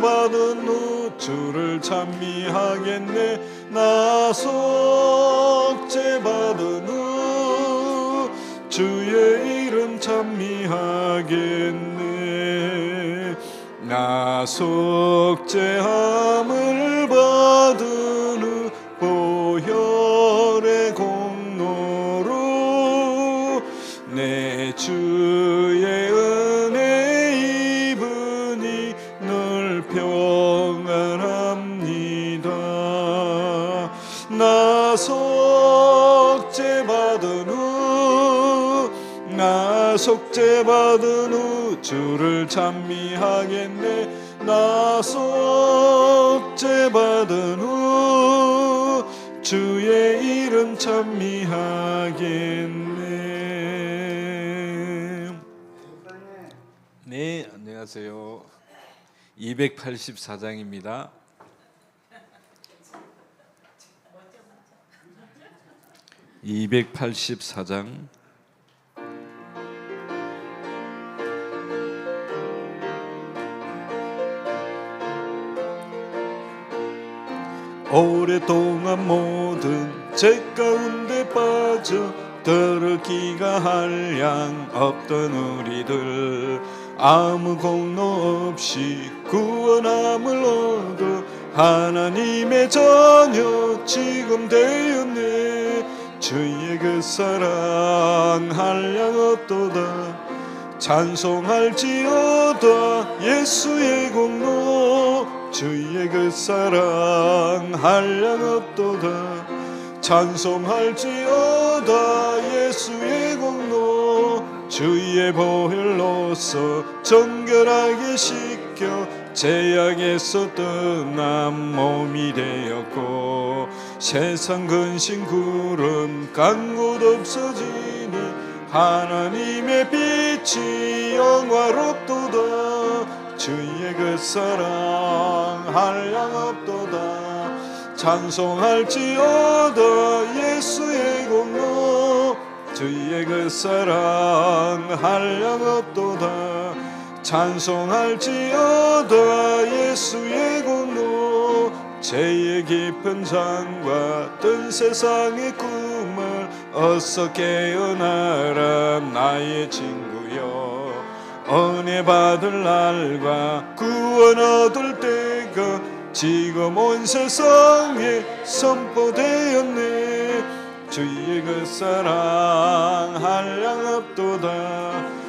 받은 후 주를 찬미하겠네. 나 속죄 받은 후 주의 이름 찬미하겠네. 나 속죄함을 받은 후 보혈의 공로로 내 주의 은혜 입으니 늘 평안합니다. 나 속죄 받은 후 나 속죄 받은 후 주를 찬미하겠네. 나 속죄 받은 후 주의 이름 찬미하겠네. 네, 안녕하세요. 284장입니다. 오랫동안 모든 죄 가운데 빠져 들었기가 한량 없던 우리들 아무 공로 없이 구원함을 얻어 하나님의 자녀 지금 되었네. 주의 그 사랑 한량 없도다. 찬송할지어다 예수의 공로. 주의 그 사랑 한량 없도다. 찬송할지어다 예수의 공로. 주의 보혈로서 정결하게 씻겨 죄악에서 떠난 몸이 되었고 세상 근심 구름 간 곳 없어지니 하나님의 빛이 영화롭도다. 주의 그 사랑 한량 없도다. 찬송할지어다 예수의 공로. 주의 그 사랑 한량 없도다. 찬송할지어다 예수의 공로. 죄의 깊은 장과 뜬 세상의 꿈을 어서 깨어나라 나의 친구여. 은혜 받을 날과 구원 얻을 때가 지금 온 세상에 선포되었네. 주의 그 사랑 한량 없도다.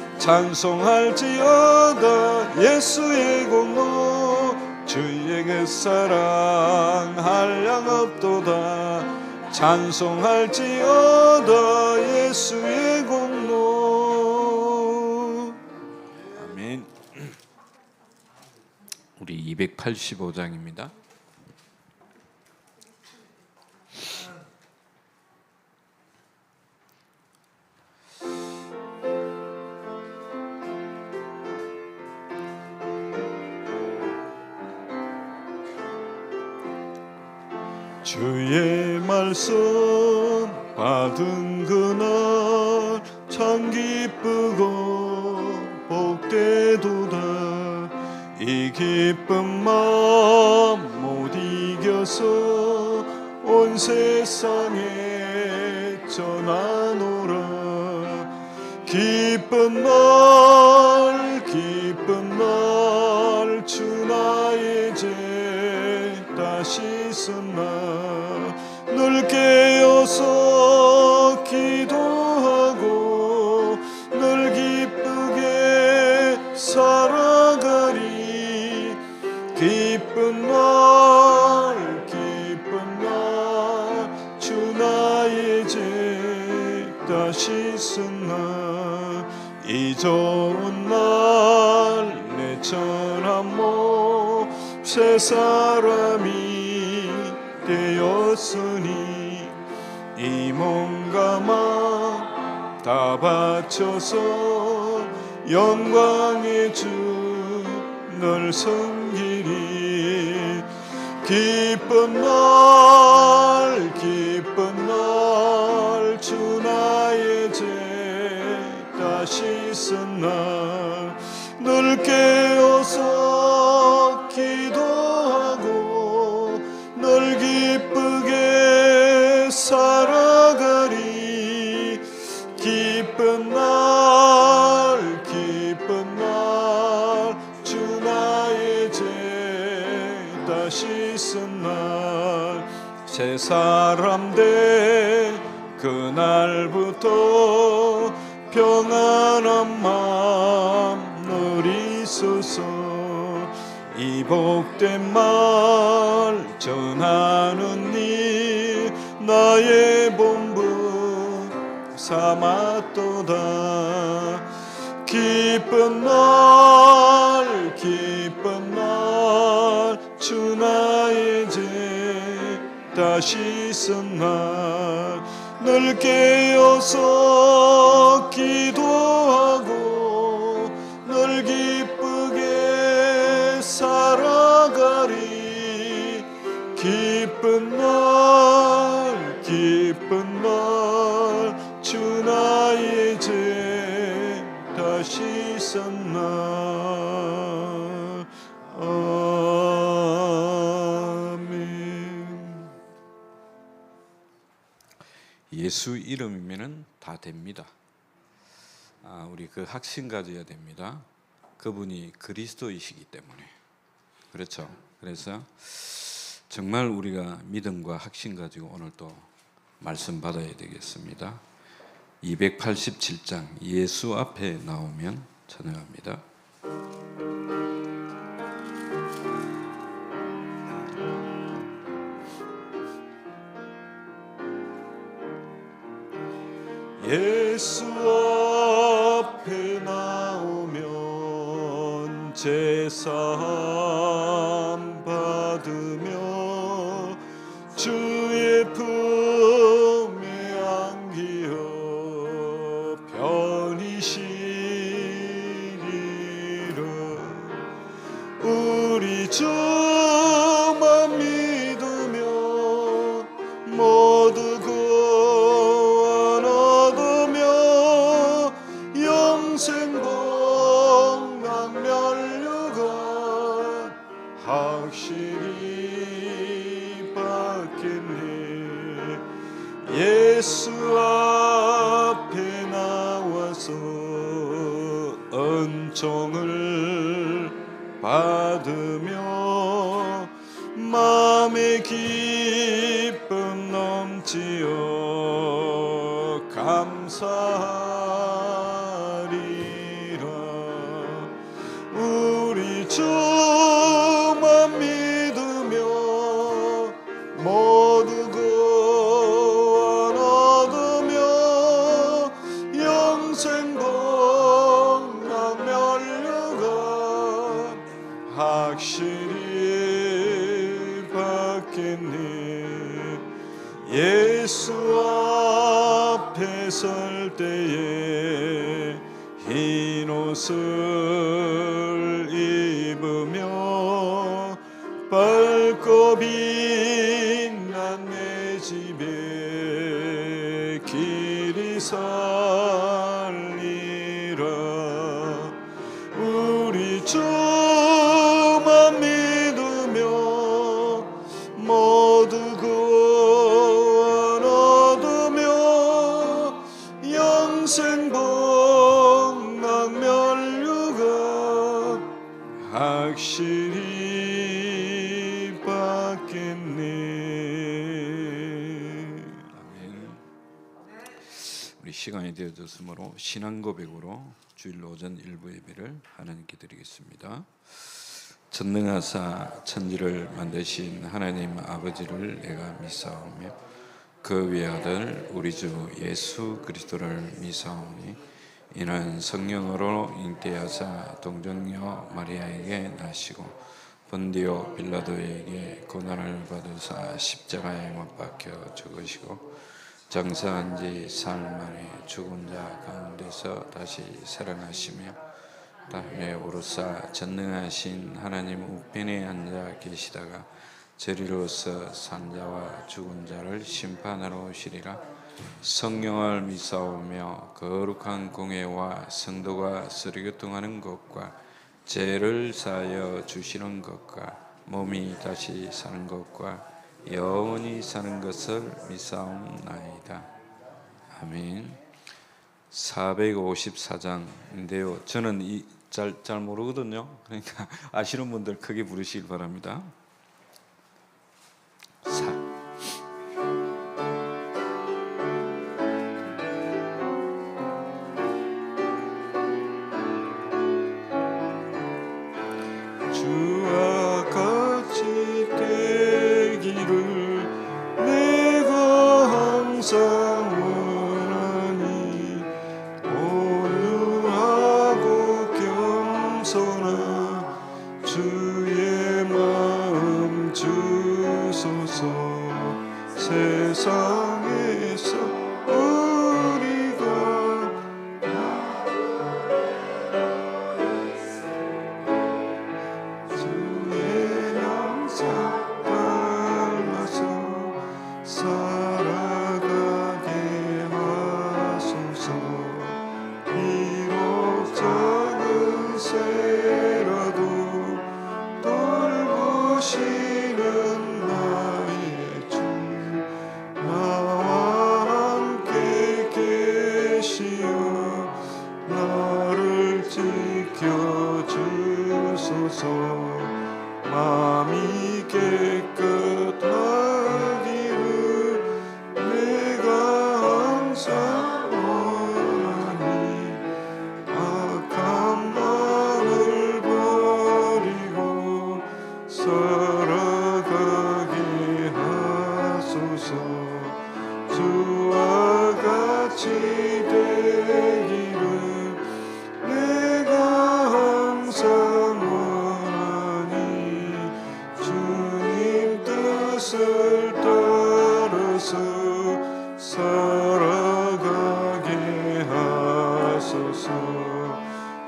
찬송할지어다 예수의 공로. 주의 그 사랑 한량 없도다. 찬송할지어다 예수의 공로. 아멘. 우리 285장입니다. 주의 말씀 받은 그날 참 기쁘고 복되도다. 이 기쁜 마음 못 이겨서 온 세상에 전하노라. 기쁜 날 주 나의 죄 다 씻은 날 늘 깨어서 기도하고 늘 기쁘게 살아가리. 기쁜 날 주 나의 죄 다 씻은 날 이 좋은 날 내 천한 몸 새 사람이 되었으니 이 몸과 마음 다 바쳐서 영광의 주 널 섬기리. 기쁜 날 주 나의 죄 다 씻은 날 늘 깨어서 기도 다시 쓴 날 새 사람 돼 그날부터 평안한 마음 누리소서. 이 복된 말 전하는 일 나의 본분 삼았도다. 기쁜 날 기쁜 날 주 나의 죄 다시 쓴 날 늘 깨어서 기도하고 늘 기쁘게 살아가리. 기쁜 날 기쁜 날 주 나의 죄 다시 쓴 날. 아멘. 예수 이름이면은 다 됩니다. 우리 그 확신 가져야 됩니다. 그분이 그리스도이시기 때문에. 그렇죠. 그래서 정말 우리가 믿음과 확신 가지고 오늘 또 말씀 받아야 되겠습니다. 287장 예수 앞에 나오면 찬양합니다. 예수 앞에 나오면 제사함 받으며 주의 품에 안기어 편히 쉬리라. 우리 주만 믿으며 모두 구원 얻으며 영생 복락 면류관 확실히 받겠네. 예수 앞에 나와서 은총을 받으며 마음의 기쁨 넘치어 감사하리라. 우리 주만 믿으며 모두 구원 얻으며 영생 복락 면류관 확실히 받겠네. 예수 앞에 설 때에 흰 옷을 입으며 밝고 빛난 내 집에 길이 살리라. 우리 주만 믿으며 모두 구원 얻으며 영생 복락 면류관 확실히 받겠네. 아멘. 우리 시간이 되어졌으므로 신앙 고백으로 주일 오전 일부 예배를 하나님께 드리겠습니다. 전능하사 천지를 만드신 하나님 아버지를 내가 믿사오며 그 외아들 우리 주 예수 그리스도를 믿사오니 이는 성령으로 잉태하사 동정녀 마리아에게 나시고 본디오 빌라도에게 고난을 받으사 십자가에 못 박혀 죽으시고 장사한 지 사흘 만에 죽은 자 가운데서 다시 살아나시며 다음에 오르사 전능하신 하나님 우편에 앉아 계시다가 저리로서 산자와 죽은 자를 심판하러 오시리라. 성령을 믿사오며 거룩한 공회와 성도가 서로교통하는 것과 죄를 사하여 주시는 것과 몸이 다시 사는 것과 영원히 사는 것을 믿사옵나이다. 아멘. 454장인데요. 저는 잘 모르거든요. 그러니까 아시는 분들 크게 부르시길 바랍니다. 세상에서 우리가 주의 영상 닮아서 살아가게 하소서. 비록 작은 새라도 돌보시는 나의 주 나와 함께 계시어 나를 지켜주소서. 마음이 깨끗하기를 내가 항상 원하니 악한 마음을 버리고 살아가게 하소서. 주와 같이 되기를 내가 항상 원하니 주님 뜻을 따라서 살아가게 하소서.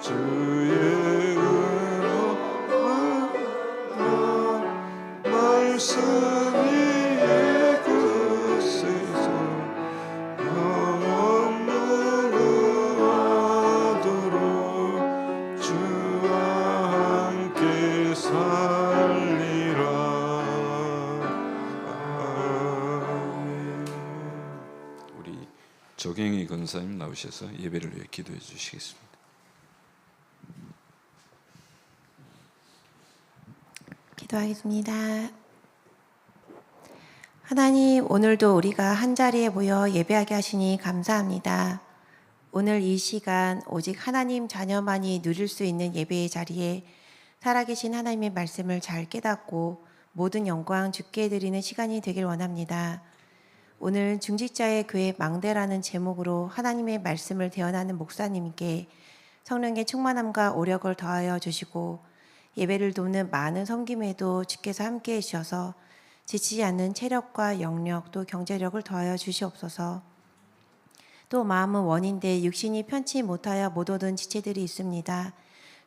주의 은혜와 말씀 위에 굳세서 영원 무궁하도록 주와 함께 살리라. 아멘. 우리 조경희 권사님 나오셔서 예배를 위해 기도해 주시겠습니다. 기도하겠습니다. 하나님, 오늘도 우리가 한자리에 모여 예배하게 하시니 감사합니다. 오늘 이 시간 오직 하나님 자녀만이 누릴 수 있는 예배의 자리에 살아계신 하나님의 말씀을 잘 깨닫고 모든 영광 주께 드리는 시간이 되길 원합니다. 오늘 중직자의 교회 망대라는 제목으로 하나님의 말씀을 대언하는 목사님께 성령의 충만함과 오력을 더하여 주시고 예배를 돕는 많은 섬김에도 주께서 함께해 주셔서 지치지 않는 체력과 영력 또 경제력을 더하여 주시옵소서. 또 마음은 원인데 육신이 편치 못하여 못 오던 지체들이 있습니다.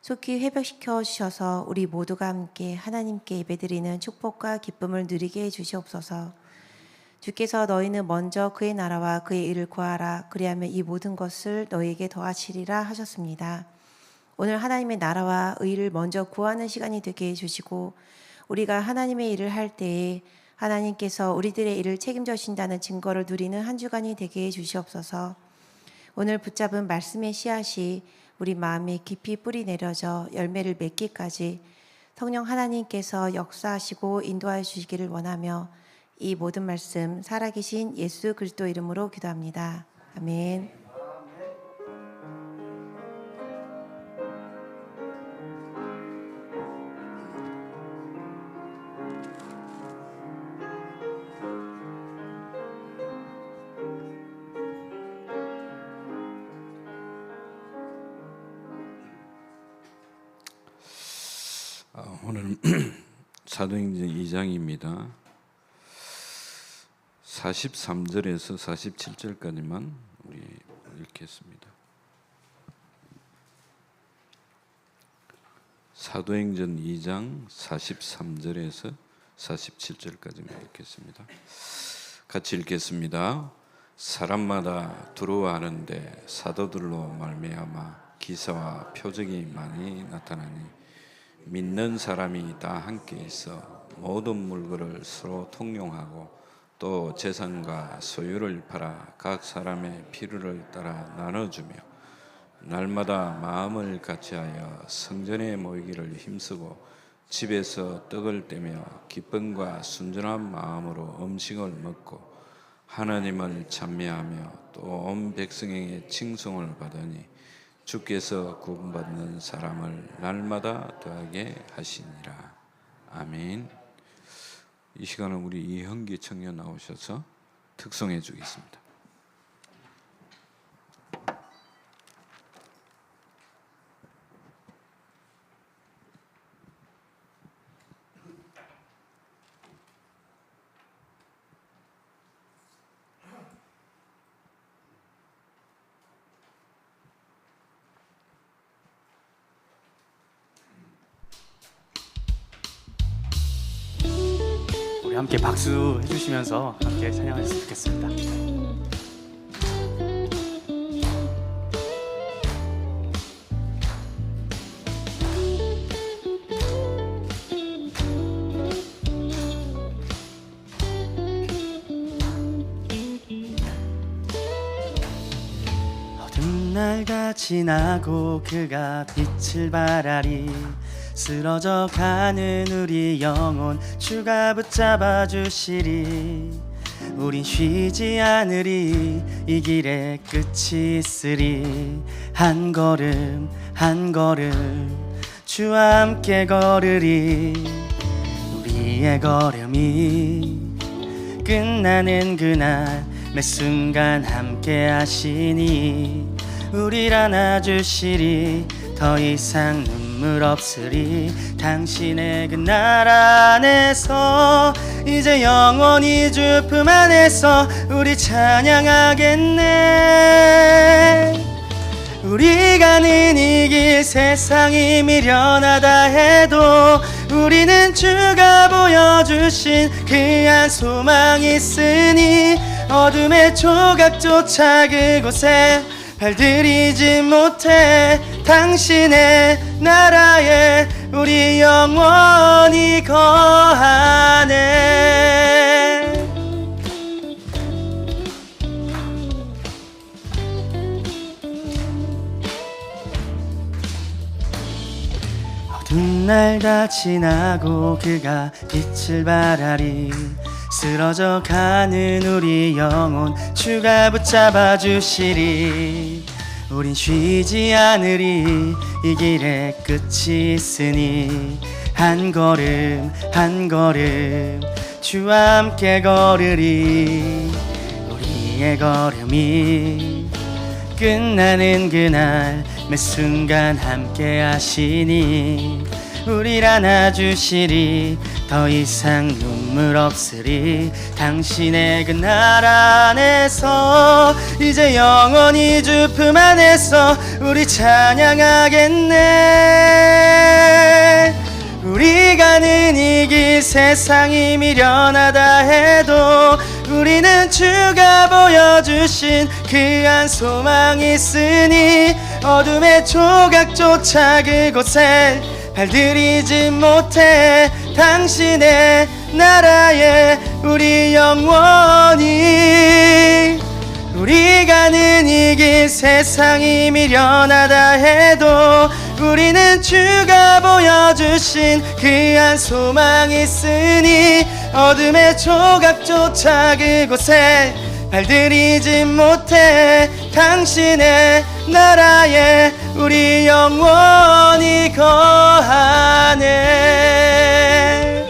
속히 회복시켜 주셔서 우리 모두가 함께 하나님께 예배드리는 축복과 기쁨을 누리게 해 주시옵소서. 주께서 너희는 먼저 그의 나라와 그의 일을 구하라. 그리하면 이 모든 것을 너희에게 더하시리라 하셨습니다. 오늘 하나님의 나라와 의를 먼저 구하는 시간이 되게 해주시고 우리가 하나님의 일을 할 때에 하나님께서 우리들의 일을 책임져 주신다는 증거를 누리는 한 주간이 되게 해주시옵소서. 오늘 붙잡은 말씀의 씨앗이 우리 마음에 깊이 뿌리 내려져 열매를 맺기까지 성령 하나님께서 역사하시고 인도하여 주시기를 원하며 이 모든 말씀 살아계신 예수 그리스도 이름으로 기도합니다. 아멘. 오늘은 사도행전 2장입니다. 43절에서 47절까지만 우리 읽겠습니다. 사도행전 2장 43절에서 47절까지만 읽겠습니다. 같이 읽겠습니다. 사람마다 두려워하는데 사도들로 말미암아 기사와 표적이 많이 나타나니 믿는 사람이 다 함께 있어 모든 물건을 서로 통용하고 또 재산과 소유를 팔아 각 사람의 필요를 따라 나눠주며 날마다 마음을 같이하여 성전에 모이기를 힘쓰고 집에서 떡을 떼며 기쁨과 순전한 마음으로 음식을 먹고 하나님을 찬미하며 또 온 백성에게 칭송을 받으니 주께서 구원받는 사람을 날마다 더하게 하시니라. 아멘. 이 시간은 우리 이형기 청년 나오셔서 특송해 주겠습니다. 함께 박수 해주시면서 함께 찬양했으면 좋겠습니다. 어두운 날가 지나고 그가 빛을 발하리 쓰러져 가는 우리 영혼 주가 붙잡아 주시리 우린 쉬지 않으리 이 길에 끝이 있으리 한 걸음 한 걸음 주와 함께 걸으리 우리의 걸음이 끝나는 그날 매 순간 함께 하시니 우릴 안아주시리 더 이상 눈물 없으리 당신의 그 나라 안에서 이제 영원히 주 품 안에서 우리 찬양하겠네 우리 가는 이 길 세상이 미련하다 해도 우리는 주가 보여주신 그 한 소망이 있으니 어둠의 조각조차 그곳에 발들이지 못해 당신의 나라에 우리 영원히 거하네 어두운 날 다 지나고 그가 빛을 발하리 쓰러져 가는 우리 영혼 주가 붙잡아 주시리 우린 쉬지 않으리 이 길에 끝이 있으니 한 걸음 한 걸음 주와 함께 걸으리 우리의 걸음이 끝나는 그날 매 순간 함께 하시니 우릴 안아주시리 더 이상 눈물 없으리 당신의 그 나라 안에서 이제 영원히 주 품 안에서 우리 찬양하겠네 우리 가는 이 길 세상이 미련하다 해도 우리는 주가 보여주신 그 한 소망이 있으니 어둠의 조각조차 그곳에 발들이지 못해 당신의 나라에 우리 영원히 우리 가는 이 길 세상이 미련하다 해도 우리는 주가 보여주신 그 한 소망이 있으니 어둠의 조각조차 그곳에 발들이지 못해 당신의 나라에 우리 영원히 거하네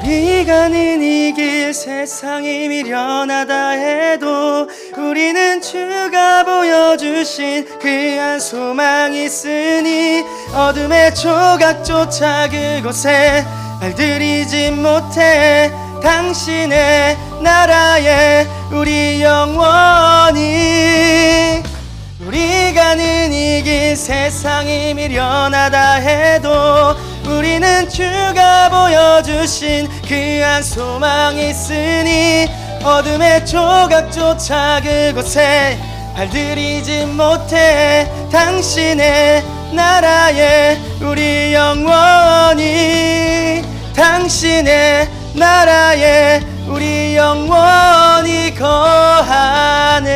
우리 가는 이 길 세상이 미련하다 해도 우리는 주가 보여주신 그 한 소망이 있으니 어둠의 조각조차 그곳에 발들이지 못해 당신의 나라에 우리 영원히 우리 가는 이 길 세상이 미련하다 해도 우리는 주가 보여주신 그 한 소망이 있으니 어둠의 조각조차 그곳에 발들이지 못해 당신의 나라에 우리 영원히 당신의 나라에 우리 영원히 거하네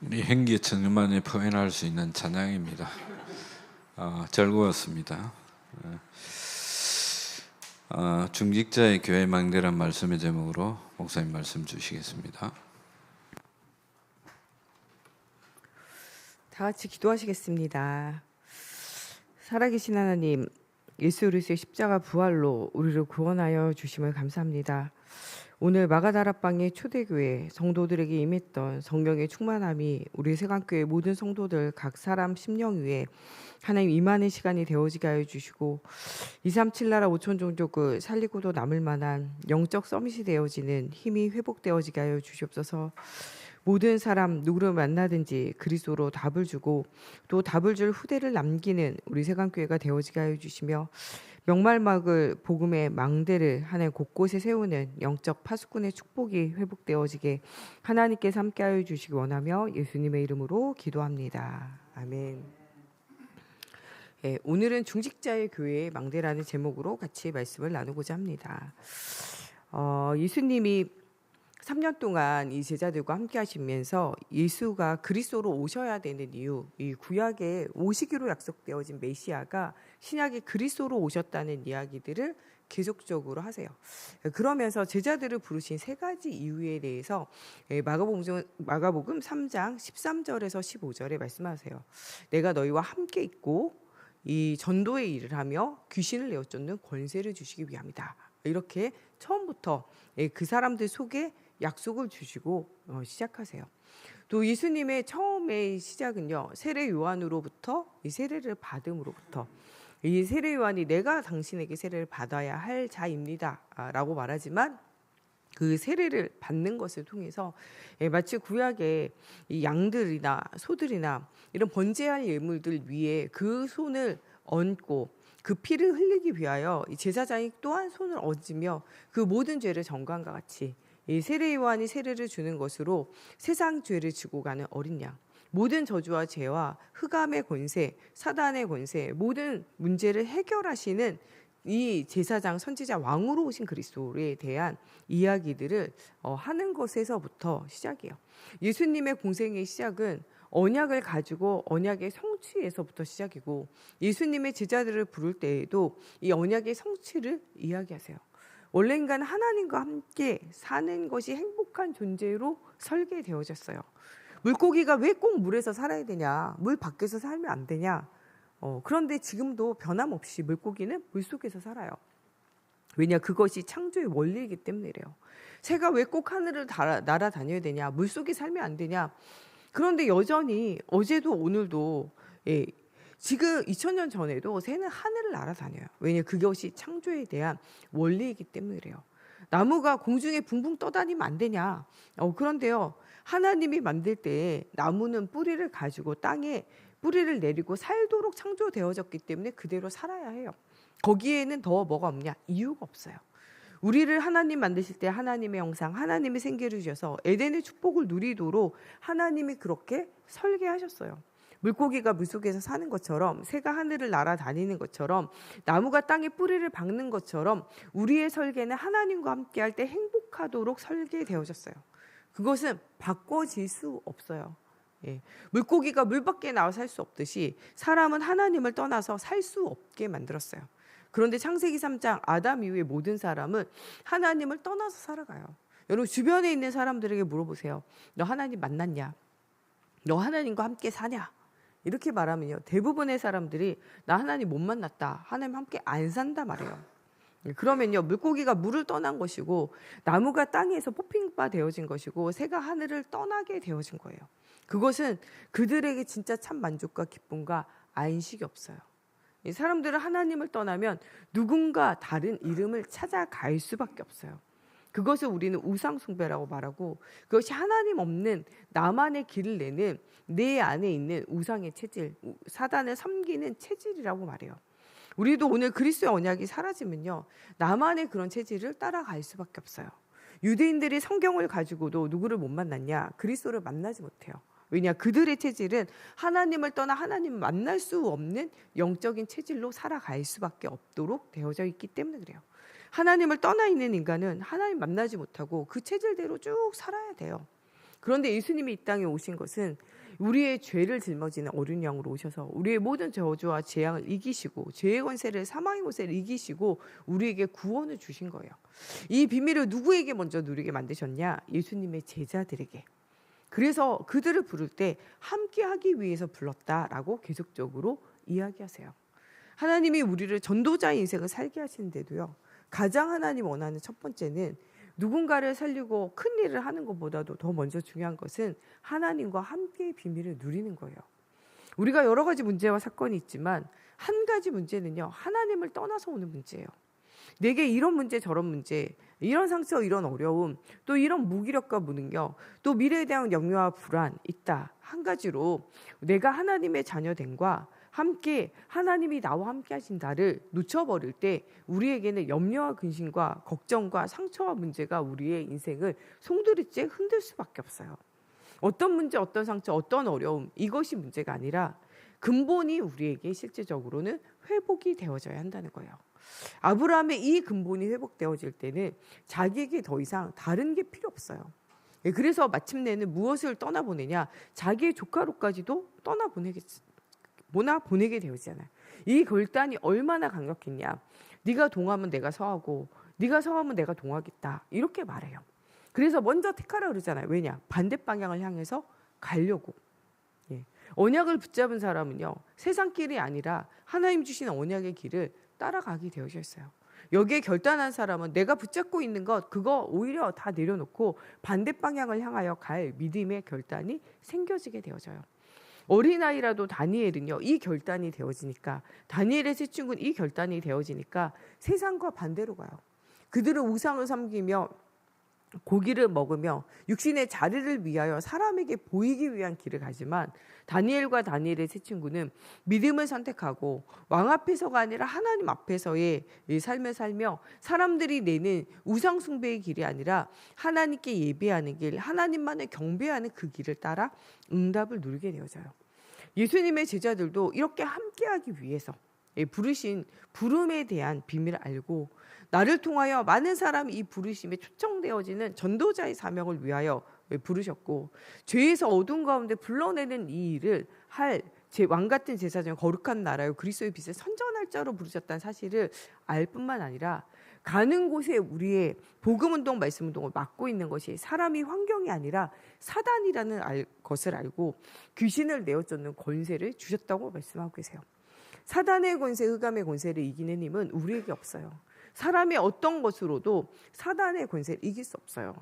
우리 행기의 천년만에 표현할 수 있는 찬양입니다. 즐거웠습니다. 중직자의 교회 망대란 말씀의 제목으로 목사님 말씀 주시겠습니다. 다 같이 기도하시겠습니다. 살아계신 하나님, 예수 그리스도의 십자가 부활로 우리를 구원하여 주심을 감사합니다. 오늘 마가다락방의 초대교회 성도들에게 임했던 성령의 충만함이 우리 세관교회 모든 성도들 각 사람 심령 위에 하나님 임하는 시간이 되어지게 하여 주시고 237 나라 5천 종족을 살리고도 남을 만한 영적 서밋이 되어지는 힘이 회복되어지게 하여 주시옵소서. 모든 사람 누구를 만나든지 그리스도로 답을 주고 또 답을 줄 후대를 남기는 우리 세관교회가 되어지게 하여 주시며 명말막을 복음의 망대를 하나님 곳곳에 세우는 영적 파수꾼의 축복이 회복되어지게 하나님께서 함께하여 주시기 원하며 예수님의 이름으로 기도합니다. 아멘. 오늘은 중직자의 교회의 망대라는 제목으로 같이 말씀을 나누고자 합니다. 예수님이 3년 동안 이 제자들과 함께 하시면서 예수가 그리스도로 오셔야 되는 이유, 이 구약에 오시기로 약속되어진 메시아가 신약에 그리스도로 오셨다는 이야기들을 계속적으로 하세요. 그러면서 제자들을 부르신 세 가지 이유에 대해서 마가복음 3장 13절에서 15절에 말씀하세요. 내가 너희와 함께 있고 이 전도의 일을 하며 귀신을 내어 쫓는 권세를 주시기 위함이다. 이렇게 처음부터 그 사람들 속에 약속을 주시고 시작하세요. 또 예수님의 처음의 시작은요, 세례 요한으로부터 이 세례를 받음으로부터 이 세례 요한이 내가 당신에게 세례를 받아야 할 자입니다 라고 말하지만 그 세례를 받는 것을 통해서 마치 구약의 이 양들이나 소들이나 이런 번제할 예물들 위에 그 손을 얹고 그 피를 흘리기 위하여 이 제사장이 또한 손을 얹으며 그 모든 죄를 정관과 같이 이 세례 요한이 세례를 주는 것으로 세상 죄를 지고 가는 어린 양, 모든 저주와 죄와 흑암의 권세, 사단의 권세, 모든 문제를 해결하시는 이 제사장, 선지자, 왕으로 오신 그리스도에 대한 이야기들을 하는 것에서부터 시작이에요. 예수님의 공생의 시작은 언약을 가지고 언약의 성취에서부터 시작이고 예수님의 제자들을 부를 때에도 이 언약의 성취를 이야기하세요. 원래 인간은 하나님과 함께 사는 것이 행복한 존재로 설계되어졌어요. 물고기가 왜 꼭 물에서 살아야 되냐? 물 밖에서 살면 안 되냐? 그런데 지금도 변함없이 물고기는 물속에서 살아요. 왜냐? 그것이 창조의 원리이기 때문이래요. 새가 왜 꼭 하늘을 날아다녀야 되냐? 물속에 살면 안 되냐? 그런데 여전히 어제도 오늘도 지금 2000년 전에도 새는 하늘을 날아다녀요. 왜냐? 그것이 창조에 대한 원리이기 때문이래요. 나무가 공중에 붕붕 떠다니면 안 되냐? 그런데요. 하나님이 만들 때 나무는 뿌리를 가지고 땅에 뿌리를 내리고 살도록 창조되어졌기 때문에 그대로 살아야 해요. 거기에는 더 뭐가 없냐? 이유가 없어요. 우리를 하나님 만드실 때 하나님의 형상, 하나님의 생기를 주셔서 에덴의 축복을 누리도록 하나님이 그렇게 설계하셨어요. 물고기가 물속에서 사는 것처럼 새가 하늘을 날아다니는 것처럼 나무가 땅에 뿌리를 박는 것처럼 우리의 설계는 하나님과 함께할 때 행복하도록 설계되어졌어요. 그것은 바꿔질 수 없어요. 물고기가 물 밖에 나와 살 수 없듯이 사람은 하나님을 떠나서 살 수 없게 만들었어요. 그런데 창세기 3장 아담 이후의 모든 사람은 하나님을 떠나서 살아가요. 여러분 주변에 있는 사람들에게 물어보세요. 너 하나님 만났냐? 너 하나님과 함께 사냐? 이렇게 말하면요. 대부분의 사람들이 나 하나님 못 만났다. 하나님 함께 안 산다 말해요. 그러면요. 물고기가 물을 떠난 것이고 나무가 땅에서 뽑힌바 되어진 것이고 새가 하늘을 떠나게 되어진 거예요. 그것은 그들에게 진짜 참 만족과 기쁨과 안식이 없어요. 이 사람들은 하나님을 떠나면 누군가 다른 이름을 찾아갈 수밖에 없어요. 그것을 우리는 우상숭배라고 말하고 그것이 하나님 없는 나만의 길을 내는 내 안에 있는 우상의 체질, 사단을 섬기는 체질이라고 말해요. 우리도 오늘 그리스도의 언약이 사라지면요. 나만의 그런 체질을 따라갈 수밖에 없어요. 유대인들이 성경을 가지고도 누구를 못 만났냐? 그리스도를 만나지 못해요. 왜냐? 그들의 체질은 하나님을 떠나 하나님을 만날 수 없는 영적인 체질로 살아갈 수밖에 없도록 되어져 있기 때문에 그래요. 하나님을 떠나 있는 인간은 하나님 만나지 못하고 그 체질대로 쭉 살아야 돼요. 그런데 예수님이 이 땅에 오신 것은 우리의 죄를 짊어지는 어린 양으로 오셔서 우리의 모든 저주와 재앙을 이기시고 죄의 권세를 사망의 권세를 이기시고 우리에게 구원을 주신 거예요. 이 비밀을 누구에게 먼저 누리게 만드셨냐? 예수님의 제자들에게. 그래서 그들을 부를 때 함께하기 위해서 불렀다라고 계속적으로 이야기하세요. 하나님이 우리를 전도자의 인생을 살게 하시는데도요. 가장 하나님 원하는 첫 번째는 누군가를 살리고 큰 일을 하는 것보다도 더 먼저 중요한 것은 하나님과 함께의 비밀을 누리는 거예요. 우리가 여러 가지 문제와 사건이 있지만 한 가지 문제는요. 하나님을 떠나서 오는 문제예요. 내게 이런 문제 저런 문제, 이런 상처 이런 어려움, 또 이런 무기력과 무능력, 또 미래에 대한 염려와 불안 있다. 한 가지로 내가 하나님의 자녀됨과 함께 하나님이 나와 함께 하신다를 놓쳐버릴 때 우리에게는 염려와 근심과 걱정과 상처와 문제가 우리의 인생을 송두리째 흔들 수밖에 없어요. 어떤 문제, 어떤 상처, 어떤 어려움 이것이 문제가 아니라 근본이 우리에게 실제적으로는 회복이 되어져야 한다는 거예요. 아브라함의 이 근본이 회복되어질 때는 자기에게 더 이상 다른 게 필요 없어요. 그래서 마침내는 무엇을 떠나보내냐? 자기의 조카로까지도 보내게 되었잖아요. 이 결단이 얼마나 강력했냐? 네가 동하면 내가 서하고 네가 서하면 내가 동하겠다. 이렇게 말해요. 그래서 먼저 택하라 그러잖아요. 왜냐? 반대 방향을 향해서 가려고. 언약을 붙잡은 사람은요. 세상 길이 아니라 하나님 주신 언약의 길을 따라가게 되어졌어요. 여기에 결단한 사람은 내가 붙잡고 있는 것 그거 오히려 다 내려놓고 반대 방향을 향하여 갈 믿음의 결단이 생겨지게 되어져요. 어린아이라도 다니엘은요. 이 결단이 되어지니까 다니엘의 세 친구는 이 결단이 되어지니까 세상과 반대로 가요. 그들은 우상을 섬기며 고기를 먹으며 육신의 자리를 위하여 사람에게 보이기 위한 길을 가지만 다니엘과 다니엘의 세 친구는 믿음을 선택하고 왕 앞에서가 아니라 하나님 앞에서의 삶을 살며 사람들이 내는 우상 숭배의 길이 아니라 하나님께 예배하는 길, 하나님만을 경배하는 그 길을 따라 응답을 누리게 되어져요. 예수님의 제자들도 이렇게 함께하기 위해서 부르신 부름에 대한 비밀을 알고 나를 통하여 많은 사람이 이 부르심에 초청되어지는 전도자의 사명을 위하여 부르셨고 죄에서 어두운 가운데 불러내는 이 일을 할 제 왕 같은 제사 중 거룩한 나라요 그리스도의 빛을 선전할 자로 부르셨다는 사실을 알 뿐만 아니라 가는 곳에 우리의 복음운동 말씀운동을 맡고 있는 것이 사람이 환경이 아니라 사단이라는 것을 알고 귀신을 내어쫓는 권세를 주셨다고 말씀하고 계세요. 사단의 권세, 흑암의 권세를 이기는 힘은 우리에게 없어요. 사람의 어떤 것으로도 사단의 권세를 이길 수 없어요.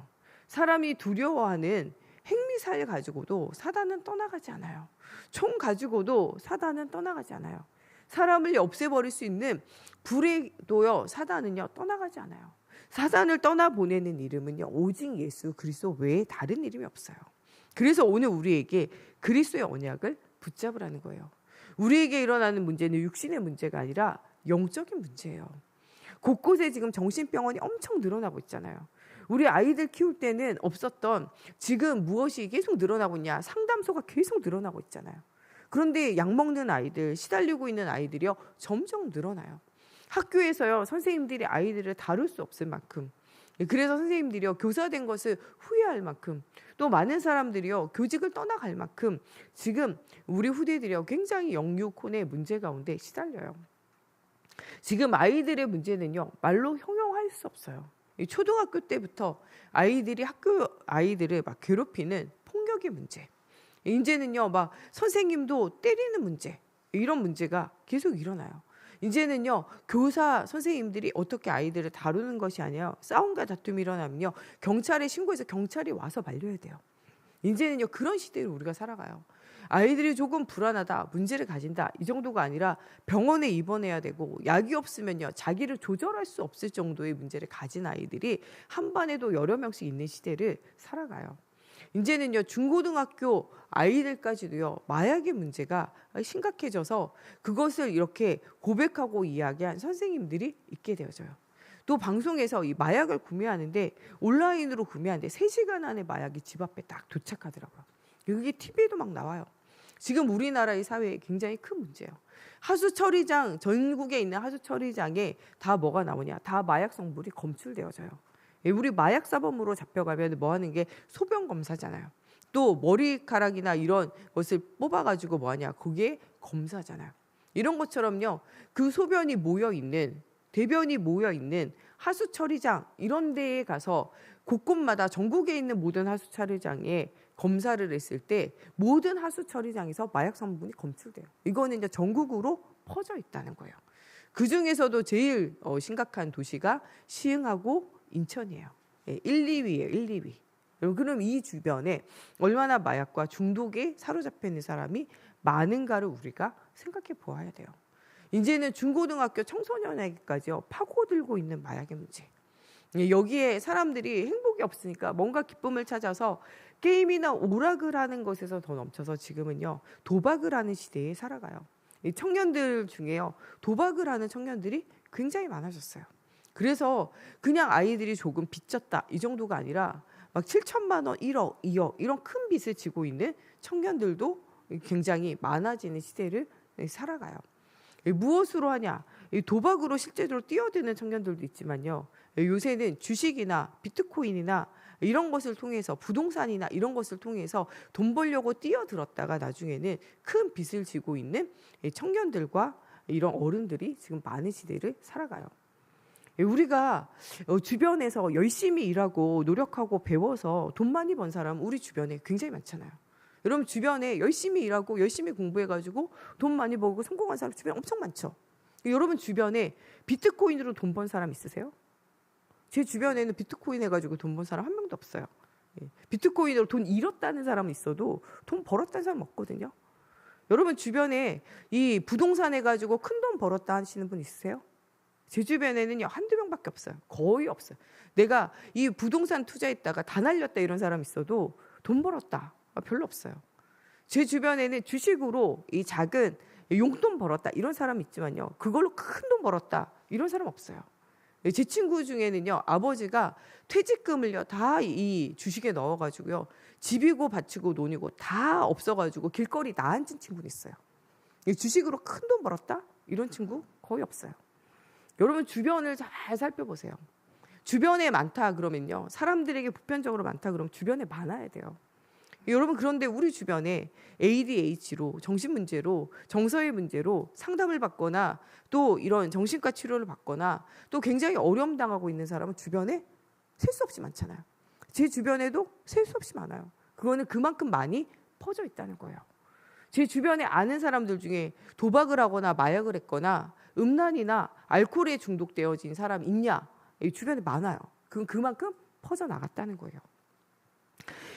사람이 두려워하는 핵미사일 가지고도 사단은 떠나가지 않아요. 총 가지고도 사단은 떠나가지 않아요. 사람을 없애버릴 수 있는 불에도요 사단은요 떠나가지 않아요. 사단을 떠나보내는 이름은요 오직 예수 그리스도 외에 다른 이름이 없어요. 그래서 오늘 우리에게 그리스도의 언약을 붙잡으라는 거예요. 우리에게 일어나는 문제는 육신의 문제가 아니라 영적인 문제예요. 곳곳에 지금 정신병원이 엄청 늘어나고 있잖아요. 우리 아이들 키울 때는 없었던 지금 무엇이 계속 늘어나고 있냐? 상담소가 계속 늘어나고 있잖아요. 그런데 약 먹는 아이들, 시달리고 있는 아이들이요 점점 늘어나요. 학교에서요 선생님들이 아이들을 다룰 수 없을 만큼, 그래서 선생님들이요 교사된 것을 후회할 만큼, 또 많은 사람들이요 교직을 떠나갈 만큼 지금 우리 후대들이요 굉장히 영유콘의 문제 가운데 시달려요. 지금 아이들의 문제는요 말로 형용할 수 없어요. 초등학교 때부터 아이들이 학교 아이들을 막 괴롭히는 폭력의 문제, 이제는요 막 선생님도 때리는 문제, 이런 문제가 계속 일어나요. 이제는요 교사 선생님들이 어떻게 아이들을 다루는 것이 아니라 싸움과 다툼이 일어나면요 경찰에 신고해서 경찰이 와서 말려야 돼요. 이제는요 그런 시대를 우리가 살아가요. 아이들이 조금 불안하다, 문제를 가진다 이 정도가 아니라 병원에 입원해야 되고 약이 없으면요 자기를 조절할 수 없을 정도의 문제를 가진 아이들이 한 반에도 여러 명씩 있는 시대를 살아가요. 이제는요 중고등학교 아이들까지도요 마약의 문제가 심각해져서 그것을 이렇게 고백하고 이야기한 선생님들이 있게 되어져요. 또 방송에서 이 마약을 구매하는데 온라인으로 구매하는데 3시간 안에 마약이 집 앞에 딱 도착하더라고요. 그게 TV에도 막 나와요. 지금 우리나라의 사회에 굉장히 큰 문제예요. 하수 처리장, 전국에 있는 하수 처리장에 다 뭐가 나오냐? 다 마약 성분이 검출되어져요. 우리 마약 사범으로 잡혀가면 뭐 하는 게 소변 검사잖아요. 또 머리카락이나 이런 것을 뽑아가지고 뭐하냐, 거기에 검사잖아요. 이런 것처럼요, 그 소변이 모여 있는, 대변이 모여 있는 하수 처리장 이런 데에 가서 곳곳마다 전국에 있는 모든 하수 처리장에 검사를 했을 때 모든 하수 처리장에서 마약 성분이 검출돼요. 이거는 이제 전국으로 퍼져 있다는 거예요. 그 중에서도 제일 심각한 도시가 시흥하고 인천이에요. 1, 2위예요. 1, 2위. 그럼 이 주변에 얼마나 마약과 중독에 사로잡혀 있는 사람이 많은가를 우리가 생각해 보아야 돼요. 이제는 중고등학교 청소년에게까지요, 파고들고 있는 마약의 문제. 여기에 사람들이 행복이 없으니까 뭔가 기쁨을 찾아서 게임이나 오락을 하는 것에서 더 넘쳐서 지금은요, 도박을 하는 시대에 살아가요. 이 청년들 중에요, 도박을 하는 청년들이 굉장히 많아졌어요. 그래서 그냥 아이들이 조금 빚졌다 이 정도가 아니라 막 7천만 원, 1억, 2억 이런 큰 빚을 지고 있는 청년들도 굉장히 많아지는 시대를 살아가요. 무엇으로 하냐? 도박으로 실제로 뛰어드는 청년들도 있지만요, 요새는 주식이나 비트코인이나 이런 것을 통해서, 부동산이나 이런 것을 통해서 돈 벌려고 뛰어들었다가 나중에는 큰 빚을 지고 있는 청년들과 이런 어른들이 지금 많은 시대를 살아가요. 우리가 주변에서 열심히 일하고 노력하고 배워서 돈 많이 번 사람 우리 주변에 굉장히 많잖아요. 여러분 주변에 열심히 일하고 열심히 공부해가지고 돈 많이 벌고 성공한 사람 주변에 엄청 많죠. 여러분 주변에 비트코인으로 돈 번 사람 있으세요? 제 주변에는 비트코인 해가지고 돈 번 사람 한 명도 없어요. 비트코인으로 돈 잃었다는 사람은 있어도 돈 벌었다는 사람은 없거든요. 여러분 주변에 이 부동산 해가지고 큰 돈 벌었다 하시는 분 있으세요? 제 주변에는요, 한두 명밖에 없어요. 거의 없어요. 내가 이 부동산 투자했다가 다 날렸다 이런 사람 있어도 돈 벌었다 별로 없어요. 제 주변에는 주식으로 이 작은 용돈 벌었다 이런 사람 있지만요, 그걸로 큰 돈 벌었다 이런 사람 없어요. 제 친구 중에는요, 아버지가 퇴직금을요 다 이 주식에 넣어가지고요, 집이고 밭이고 논이고 다 없어가지고 길거리 나앉은 친구도 있어요. 주식으로 큰 돈 벌었다 이런 친구 거의 없어요. 여러분 주변을 잘 살펴보세요. 주변에 많다 그러면요, 사람들에게 보편적으로 많다 그러면 주변에 많아야 돼요. 여러분 그런데 우리 주변에 ADHD로, 정신문제로, 정서의 문제로 상담을 받거나 또 이런 정신과 치료를 받거나 또 굉장히 어려움 당하고 있는 사람은 주변에 셀 수 없이 많잖아요. 제 주변에도 셀 수 없이 많아요. 그거는 그만큼 많이 퍼져 있다는 거예요. 제 주변에 아는 사람들 중에 도박을 하거나 마약을 했거나 음란이나 알코올에 중독되어진 사람 있냐? 이 주변에 많아요. 그건 그만큼 퍼져나갔다는 거예요.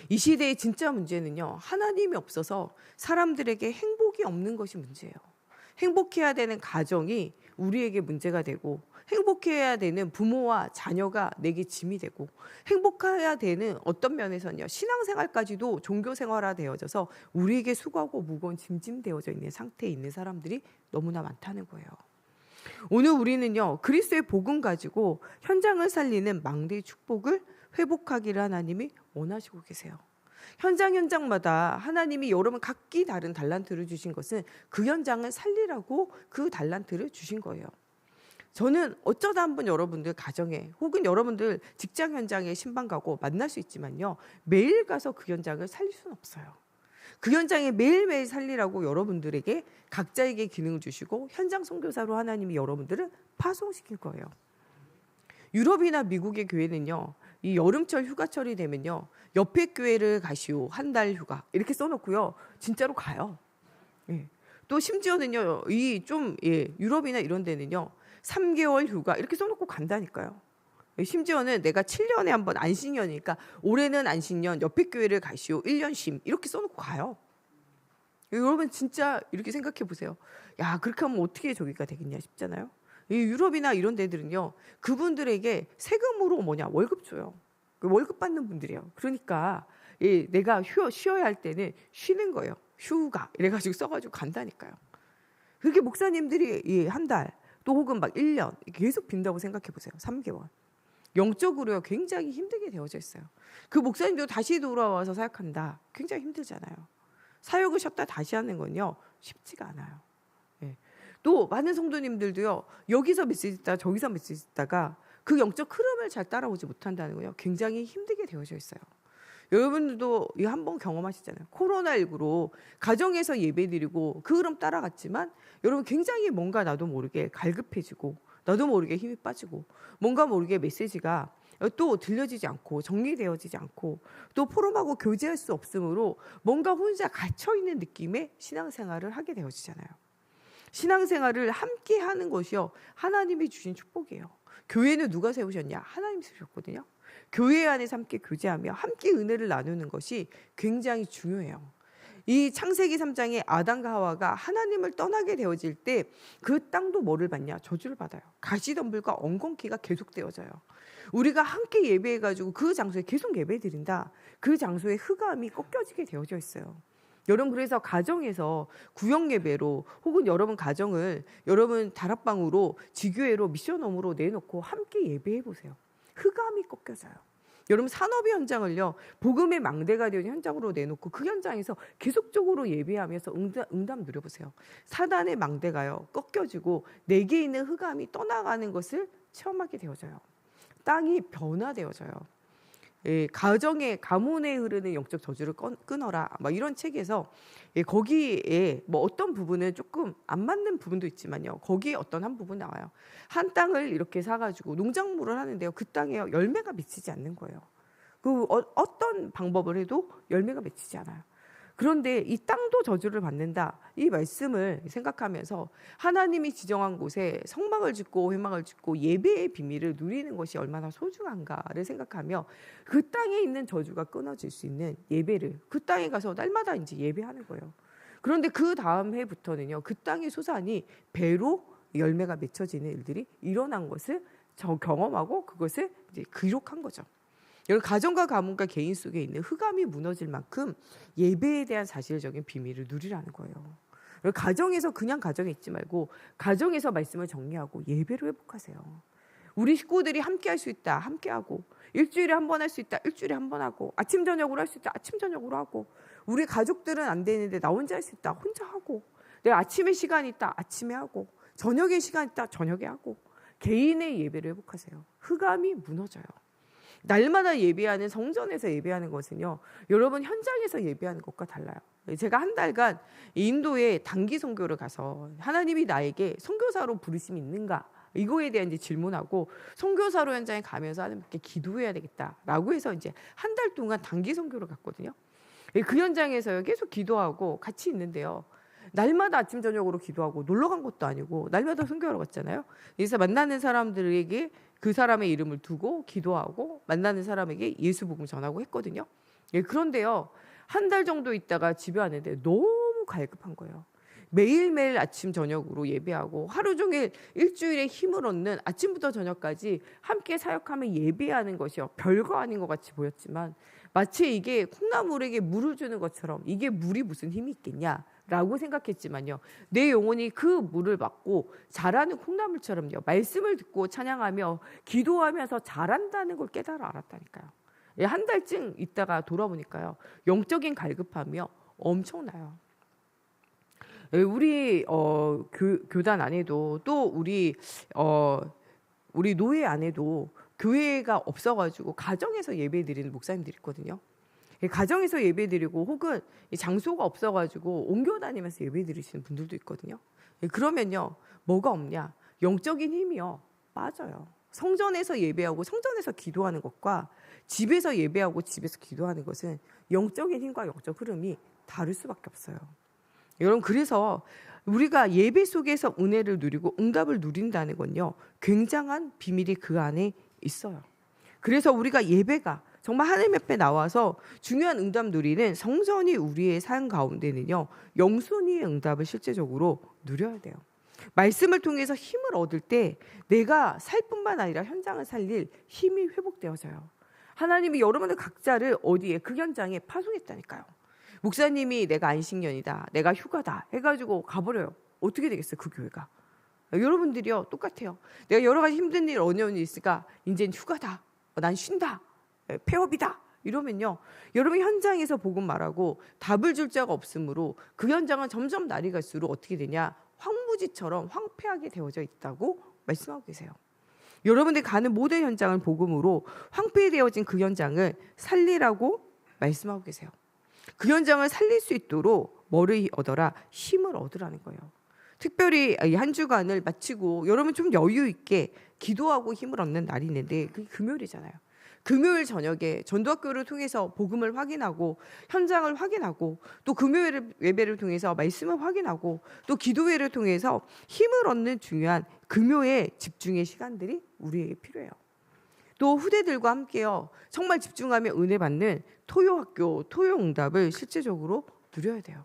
이 시대의 진짜 문제는요, 하나님이 없어서 사람들에게 행복이 없는 것이 문제예요. 행복해야 되는 가정이 우리에게 문제가 되고, 행복해야 되는 부모와 자녀가 내게 짐이 되고, 행복해야 되는 어떤 면에서는요, 신앙생활까지도 종교생활화 되어져서 우리에게 수고하고 무거운 짐되어져 있는 상태에 있는 사람들이 너무나 많다는 거예요. 오늘 우리는요, 그리스도의 복음 가지고 현장을 살리는 망대의 축복을 회복하기를 하나님이 원하시고 계세요. 현장마다 하나님이 여러분 각기 다른 달란트를 주신 것은 그 현장을 살리라고 그 달란트를 주신 거예요. 저는 어쩌다 한번 여러분들 가정에 혹은 여러분들 직장 현장에 신방 가고 만날 수 있지만요, 매일 가서 그 현장을 살릴 수는 없어요. 그 현장에 매일매일 살리라고 여러분들에게 각자에게 기능을 주시고 현장 선교사로 하나님이 여러분들을 파송시킬 거예요. 유럽이나 미국의 교회는요, 이 여름철 휴가철이 되면요, 옆에 교회를 가시오, 한 달 휴가 이렇게 써놓고요, 진짜로 가요. 예. 또 심지어는요, 유럽이나 이런 데는요, 3개월 휴가 이렇게 써놓고 간다니까요. 심지어는 내가 7년에 한 번 안식년이니까 올해는 안식년 옆에 교회를 가시오, 1년 쉼 이렇게 써놓고 가요. 여러분 진짜 이렇게 생각해 보세요. 야, 그렇게 하면 어떻게 저기가 되겠냐 싶잖아요. 이 유럽이나 이런 데들은요, 그분들에게 세금으로 월급 줘요. 월급 받는 분들이에요. 그러니까 내가 쉬어야 할 때는 쉬는 거예요. 휴가 이래가지고 써가지고 간다니까요. 그렇게 목사님들이 한 달 또 혹은 막 1년 계속 빈다고 생각해 보세요. 3개월. 영적으로요, 굉장히 힘들게 되어져 있어요. 그 목사님도 다시 돌아와서 사역한다. 굉장히 힘들잖아요. 사역을 쉬었다 다시 하는 건요, 쉽지가 않아요. 예. 또 많은 성도님들도요, 여기서 메시지 듣다가 저기서 메시지 듣다가 그 영적 흐름을 잘 따라오지 못한다는 거요, 굉장히 힘들게 되어져 있어요. 여러분들도 이거 한번 경험하시잖아요. 코로나19로 가정에서 예배드리고 그 흐름 따라갔지만 여러분 굉장히 뭔가 나도 모르게 갈급해지고 나도 모르게 힘이 빠지고 뭔가 모르게 메시지가 또 들려지지 않고 정리되어지지 않고 또 포럼하고 교제할 수 없으므로 뭔가 혼자 갇혀있는 느낌의 신앙생활을 하게 되어지잖아요. 신앙생활을 함께 하는 것이요 하나님이 주신 축복이에요. 교회는 누가 세우셨냐? 하나님이 세우셨거든요. 교회 안에서 함께 교제하며 함께 은혜를 나누는 것이 굉장히 중요해요. 이 창세기 3장에 아담과 하와가 하나님을 떠나게 되어질 때 그 땅도 뭐를 받냐? 저주를 받아요. 가시덤불과 엉겅퀴가 계속되어져요. 우리가 함께 예배해가지고 그 장소에 계속 예배드린다. 그 장소의 흑암이 꺾여지게 되어져 있어요. 여러분 그래서 가정에서 구역 예배로 혹은 여러분 가정을 여러분 다락방으로 지교회로 미션홈으로 내놓고 함께 예배해 보세요. 흑암이 꺾여져요. 여러분 산업의 현장을요 복음의 망대가 되는 현장으로 내놓고 그 현장에서 계속적으로 예배하면서 응답 누려보세요. 사단의 망대가요 꺾여지고 내게 있는 흑암이 떠나가는 것을 체험하게 되어져요. 땅이 변화되어져요. 예, 가문에 흐르는 영적 저주를 끊어라. 막 이런 책에서 예, 거기에 뭐 어떤 부분은 조금 안 맞는 부분도 있지만요. 거기에 어떤 한 부분 나와요. 한 땅을 이렇게 사가지고 농작물을 하는데요. 그 땅에 열매가 맺히지 않는 거예요. 그 어떤 방법을 해도 열매가 맺히지 않아요. 그런데 이 땅도 저주를 받는다. 이 말씀을 생각하면서 하나님이 지정한 곳에 성막을 짓고 회막을 짓고 예배의 비밀을 누리는 것이 얼마나 소중한가를 생각하며 그 땅에 있는 저주가 끊어질 수 있는 예배를 그 땅에 가서 날마다 이제 예배하는 거예요. 그런데 그 다음 해부터는요. 그 땅의 소산이 배로 열매가 맺혀지는 일들이 일어난 것을 경험하고 그것을 이제 기록한 거죠. 여러분 가정과 가문과 개인 속에 있는 흑암이 무너질 만큼 예배에 대한 사실적인 비밀을 누리라는 거예요. 여러분 가정에서 그냥 가정에 있지 말고 가정에서 말씀을 정리하고 예배로 회복하세요. 우리 식구들이 함께 할 수 있다. 함께 하고 일주일에 한 번 할 수 있다. 일주일에 한 번 하고 아침 저녁으로 할 수 있다. 아침 저녁으로 하고 우리 가족들은 안 되는데 나 혼자 할 수 있다. 혼자 하고 내가 아침에 시간이 있다. 아침에 하고 저녁에 시간 있다. 저녁에 하고 개인의 예배를 회복하세요. 흑암이 무너져요. 날마다 예배하는 성전에서 예배하는 것은요. 여러분 현장에서 예배하는 것과 달라요. 제가 한 달간 인도에 단기 선교를 가서 하나님이 나에게 선교사로 부르심이 있는가 이거에 대한 이제 질문하고 선교사로 현장에 가면서 하나님께 기도해야 되겠다라고 해서 이제 한 달 동안 단기 선교를 갔거든요. 그 현장에서요 계속 기도하고 같이 있는데요. 날마다 아침 저녁으로 기도하고 놀러 간 것도 아니고 날마다 선교하러 갔잖아요. 그래서 만나는 사람들에게 그 사람의 이름을 두고 기도하고 만나는 사람에게 예수 복음 전하고 했거든요. 예, 그런데요. 한 달 정도 있다가 집에 왔는데 너무 갈급한 거예요. 매일매일 아침 저녁으로 예배하고 하루 종일 일주일에 힘을 얻는 아침부터 저녁까지 함께 사역하며 예배하는 것이요. 별거 아닌 것 같이 보였지만 마치 이게 콩나물에게 물을 주는 것처럼 이게 물이 무슨 힘이 있겠냐라고 생각했지만요. 내 영혼이 그 물을 받고 자라는 콩나물처럼요. 말씀을 듣고 찬양하며 기도하면서 자란다는 걸 깨달아 알았다니까요. 한 달쯤 있다가 돌아보니까요. 영적인 갈급함이요. 엄청나요. 우리 교단 안에도 또 우리 노예 안에도 교회가 없어가지고 가정에서 예배드리는 목사님들이 있거든요. 가정에서 예배드리고 혹은 장소가 없어가지고 옮겨 다니면서 예배드리시는 분들도 있거든요. 그러면요 뭐가 없냐? 영적인 힘이요 빠져요. 성전에서 예배하고 성전에서 기도하는 것과 집에서 예배하고 집에서 기도하는 것은 영적인 힘과 영적 흐름이 다를 수밖에 없어요. 여러분 그래서 우리가 예배 속에서 은혜를 누리고 응답을 누린다는 건요 굉장한 비밀이 그 안에 있어요. 그래서 우리가 예배가 정말 하나님 앞에 나와서 중요한 응답 누리는 성전이 우리의 삶 가운데는요 영순위의 응답을 실제적으로 누려야 돼요. 말씀을 통해서 힘을 얻을 때 내가 살 뿐만 아니라 현장을 살릴 힘이 회복되어져요. 하나님이 여러분들 각자를 어디에 그 현장에 파송했다니까요. 목사님이 내가 안식년이다, 내가 휴가다 해가지고 가버려요. 어떻게 되겠어요, 그 교회가? 여러분들이요, 똑같아요. 내가 여러 가지 힘든 일, 어려운 일 있으니까 이제는 휴가다, 난 쉰다, 폐업이다 이러면요. 여러분 현장에서 복음 말하고 답을 줄 자가 없으므로 그 현장은 점점 날이 갈수록 어떻게 되냐? 황무지처럼 황폐하게 되어져 있다고 말씀하고 계세요. 여러분들이 가는 모든 현장을 복음으로 황폐되어진 그 현장을 살리라고 말씀하고 계세요. 그 현장을 살릴 수 있도록 뭐를 얻어라? 힘을 얻으라는 거예요. 특별히 이 한 주간을 마치고 여러분 좀 여유 있게 기도하고 힘을 얻는 날이 있는데 그게 금요일이잖아요. 금요일 저녁에 전도학교를 통해서 복음을 확인하고 현장을 확인하고 또 금요일 예배를 통해서 말씀을 확인하고 또 기도회를 통해서 힘을 얻는 중요한 금요일 집중의 시간들이 우리에게 필요해요. 또 후대들과 함께요. 정말 집중하며 은혜 받는 토요학교, 토요응답을 실제적으로 누려야 돼요.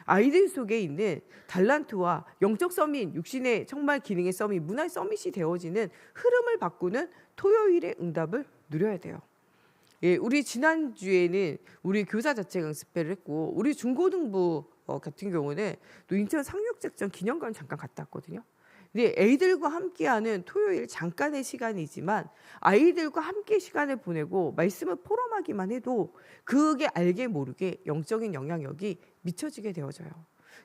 아이들 속에 있는 달란트와 영적 서밋, 육신의 정말 기능의 서밋, 문화의 서밋이 되어지는 흐름을 바꾸는 토요일의 응답을 누려야 돼요. 예, 우리 지난주에는 우리 교사 자체 강습회를 했고 우리 중고등부 같은 경우는 또 인천 상륙작전 기념관 잠깐 갔다 왔거든요. 근데 애들과 함께하는 토요일 잠깐의 시간이지만 아이들과 함께 시간을 보내고 말씀을 포럼하기만 해도 그게 알게 모르게 영적인 영향력이 미쳐지게 되어져요.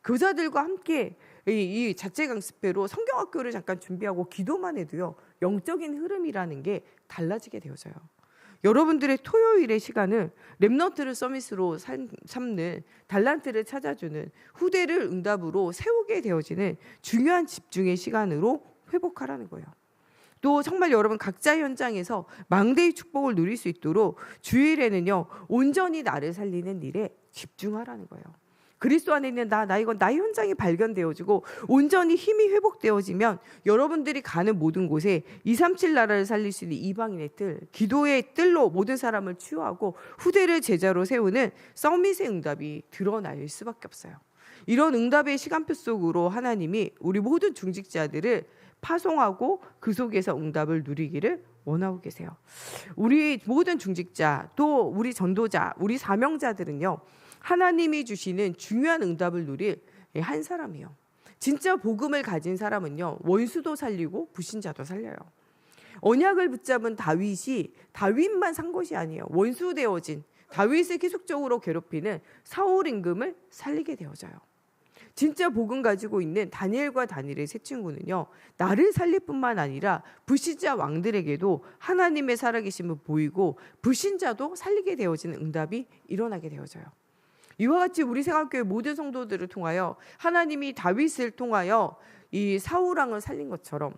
교사들과 함께 이 자체 강습회로 성경학교를 잠깐 준비하고 기도만 해도요. 영적인 흐름이라는 게 달라지게 되어져요. 여러분들의 토요일의 시간을 렘넌트를 서밋으로 삼는 달란트를 찾아주는 후대를 응답으로 세우게 되어지는 중요한 집중의 시간으로 회복하라는 거예요. 또 정말 여러분 각자의 현장에서 망대의 축복을 누릴 수 있도록 주일에는요 온전히 나를 살리는 일에 집중하라는 거예요. 그리스도 안에 있는 이건 나의 현장이 발견되어지고 온전히 힘이 회복되어지면 여러분들이 가는 모든 곳에 237 나라를 살릴 수 있는 이방인의 뜰, 기도의 뜰로 모든 사람을 치유하고 후대를 제자로 세우는 서밋의 응답이 드러날 수밖에 없어요. 이런 응답의 시간표 속으로 하나님이 우리 모든 중직자들을 파송하고 그 속에서 응답을 누리기를 원하고 계세요. 우리 모든 중직자, 또 우리 전도자, 우리 사명자들은요. 하나님이 주시는 중요한 응답을 누릴 한 사람이요. 진짜 복음을 가진 사람은요. 원수도 살리고 불신자도 살려요. 언약을 붙잡은 다윗만 산 것이 아니에요. 원수 되어진 다윗을 계속적으로 괴롭히는 사울 임금을 살리게 되어져요. 진짜 복음 가지고 있는 다니엘과 다니엘의 세 친구는요. 나를 살릴 뿐만 아니라 불신자 왕들에게도 하나님의 살아계심을 보이고 불신자도 살리게 되어지는 응답이 일어나게 되어져요. 이와 같이 우리 생활교회 모든 성도들을 통하여 하나님이 다윗을 통하여 이 사울왕을 살린 것처럼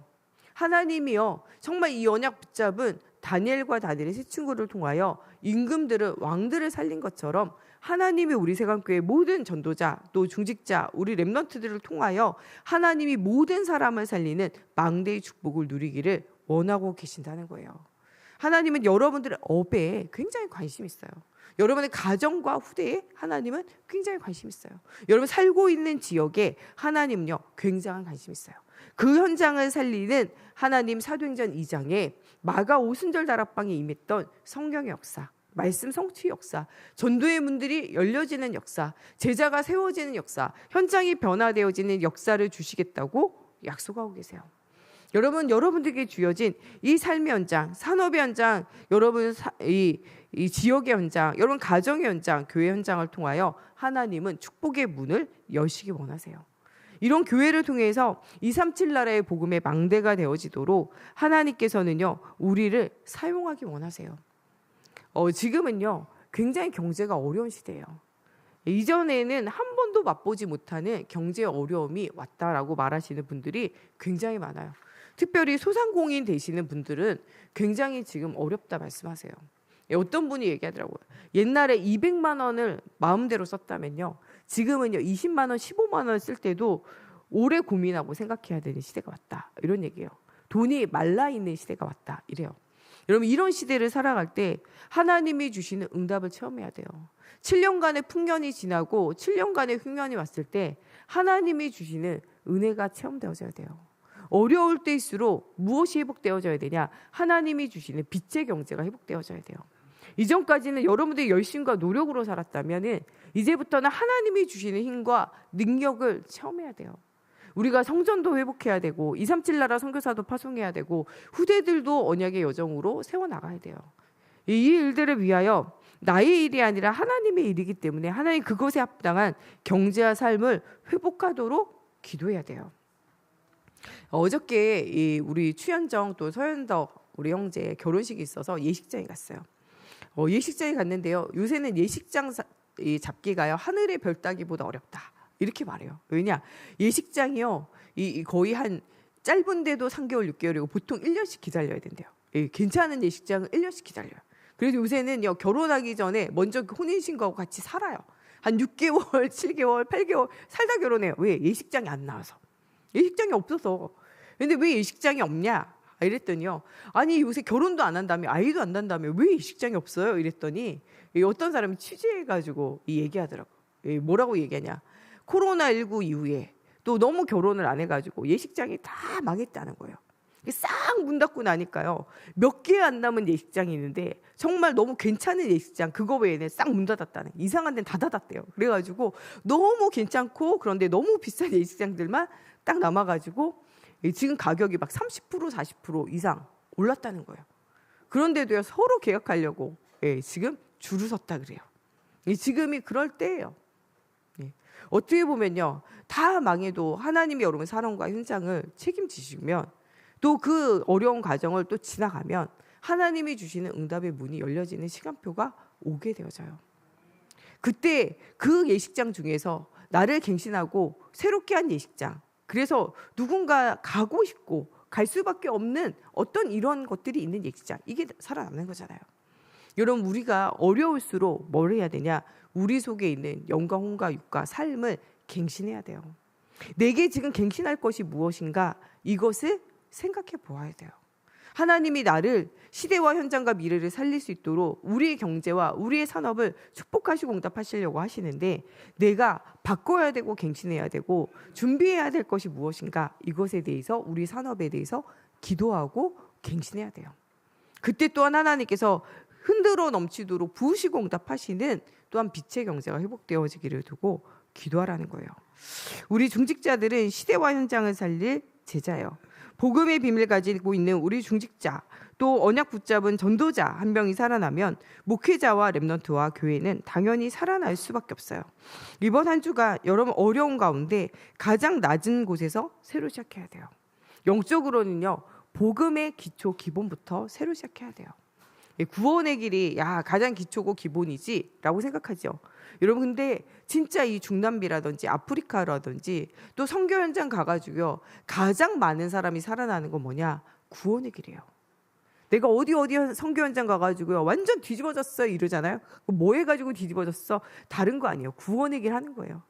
하나님이요 정말 이 언약 붙잡은 다니엘과 다니엘의 세 친구를 통하여 임금들을 왕들을 살린 것처럼 하나님이 우리 생활교회 모든 전도자 또 중직자 우리 렘넌트들을 통하여 하나님이 모든 사람을 살리는 망대의 축복을 누리기를 원하고 계신다는 거예요. 하나님은 여러분들의 업에 굉장히 관심 있어요. 여러분의 가정과 후대에 하나님은 굉장히 관심 있어요. 여러분 살고 있는 지역에 하나님은요 굉장한 관심 있어요. 그 현장을 살리는 하나님 사도행전 2장에 마가 오순절 다락방에 임했던 성경의 역사, 말씀 성취 역사, 전도의 문들이 열려지는 역사, 제자가 세워지는 역사, 현장이 변화되어지는 역사를 주시겠다고 약속하고 계세요. 여러분들에게 주어진 이 삶의 현장, 산업의 현장, 여러분 이 지역의 현장, 여러분 가정의 현장, 교회 현장을 통하여 하나님은 축복의 문을 여시기 원하세요. 이런 교회를 통해서 237 나라의 복음의 망대가 되어지도록 하나님께서는요 우리를 사용하기 원하세요. 지금은요 굉장히 경제가 어려운 시대예요. 이전에는 한 번도 맛보지 못하는 경제 어려움이 왔다라고 말하시는 분들이 굉장히 많아요. 특별히 소상공인 되시는 분들은 굉장히 지금 어렵다 말씀하세요. 어떤 분이 얘기하더라고요. 옛날에 200만 원을 마음대로 썼다면요. 지금은요 20만 원, 15만 원을 쓸 때도 오래 고민하고 생각해야 되는 시대가 왔다. 이런 얘기예요. 돈이 말라있는 시대가 왔다. 이래요. 여러분 이런 시대를 살아갈 때 하나님이 주시는 응답을 체험해야 돼요. 7년간의 풍년이 지나고 7년간의 흉년이 왔을 때 하나님이 주시는 은혜가 체험되어져야 돼요. 어려울 때일수록 무엇이 회복되어져야 되냐? 하나님이 주시는 빛의 경제가 회복되어져야 돼요. 이전까지는 여러분들이 열심과 노력으로 살았다면 이제부터는 하나님이 주시는 힘과 능력을 체험해야 돼요. 우리가 성전도 회복해야 되고 237 나라 선교사도 파송해야 되고 후대들도 언약의 여정으로 세워나가야 돼요. 이 일들을 위하여 나의 일이 아니라 하나님의 일이기 때문에 하나님 그것에 합당한 경제와 삶을 회복하도록 기도해야 돼요. 어저께 우리 추현정 또 서현덕 우리 형제 결혼식이 있어서 예식장에 갔어요. 예식장에 갔는데요. 요새는 예식장 잡기가요 하늘의 별 따기보다 어렵다 이렇게 말해요. 왜냐 예식장이요 거의 한 짧은데도 3개월 6개월이고 보통 1년씩 기다려야 된대요. 괜찮은 예식장은 1년씩 기다려요. 그래서 요새는요 결혼하기 전에 먼저 혼인신고하고 같이 살아요. 한 6개월, 7개월, 8개월 살다 결혼해요. 왜? 예식장이 안 나와서. 예식장이 없어서. 근데 왜 예식장이 없냐? 이랬더니요. 아니 요새 결혼도 안 한다며 아이도 안 난다며 왜 예식장이 없어요? 이랬더니 어떤 사람이 취재해가지고 얘기하더라고. 뭐라고 얘기하냐? 코로나19 이후에 또 너무 결혼을 안 해가지고 예식장이 다 망했다는 거예요. 싹 문 닫고 나니까요. 몇 개 안 남은 예식장이 있는데 정말 너무 괜찮은 예식장 그거 외에는 싹 문 닫았다는 이상한 데는 다 닫았대요. 그래가지고 너무 괜찮고 그런데 너무 비싼 예식장들만 딱 남아가지고 지금 가격이 막 30% 40% 이상 올랐다는 거예요. 그런데도요 서로 계약하려고 지금 줄을 섰다 그래요. 지금이 그럴 때예요. 어떻게 보면요 다 망해도 하나님이 여러분 사랑과 현장을 책임지시면 또 그 어려운 과정을 또 지나가면 하나님이 주시는 응답의 문이 열려지는 시간표가 오게 되어져요. 그때 그 예식장 중에서 나를 갱신하고 새롭게 한 예식장, 그래서 누군가 가고 싶고 갈 수밖에 없는 어떤 이런 것들이 있는 예식장, 이게 살아남는 거잖아요. 여러분 우리가 어려울수록 뭘 해야 되냐? 우리 속에 있는 영과 혼과 육과 삶을 갱신해야 돼요. 내게 지금 갱신할 것이 무엇인가? 이것을 생각해 보아야 돼요. 하나님이 나를 시대와 현장과 미래를 살릴 수 있도록 우리의 경제와 우리의 산업을 축복하시고 응답하시려고 하시는데 내가 바꿔야 되고 갱신해야 되고 준비해야 될 것이 무엇인가? 이것에 대해서 우리 산업에 대해서 기도하고 갱신해야 돼요. 그때 또한 하나님께서 흔들어 넘치도록 부으시고 응답하시는 또한 빛의 경제가 회복되어지기를 두고 기도하라는 거예요. 우리 중직자들은 시대와 현장을 살릴 제자예요. 복음의 비밀 가지고 있는 우리 중직자, 또 언약 붙잡은 전도자 한 명이 살아나면 목회자와 렘넌트와 교회는 당연히 살아날 수밖에 없어요. 이번 한 주가 여러분 어려운 가운데 가장 낮은 곳에서 새로 시작해야 돼요. 영적으로는요 복음의 기초 기본부터 새로 시작해야 돼요. 구원의 길이 가장 기초고 기본이지 라고 생각하죠. 여러분 근데 진짜 이 중남미라든지 아프리카라든지 또 선교 현장 가가지고요 가장 많은 사람이 살아나는 건 뭐냐? 구원의 길이에요. 내가 어디 선교 현장 가가지고요 완전 뒤집어졌어 이러잖아요. 뭐 해가지고 뒤집어졌어? 다른 거 아니에요. 구원의 길 하는 거예요.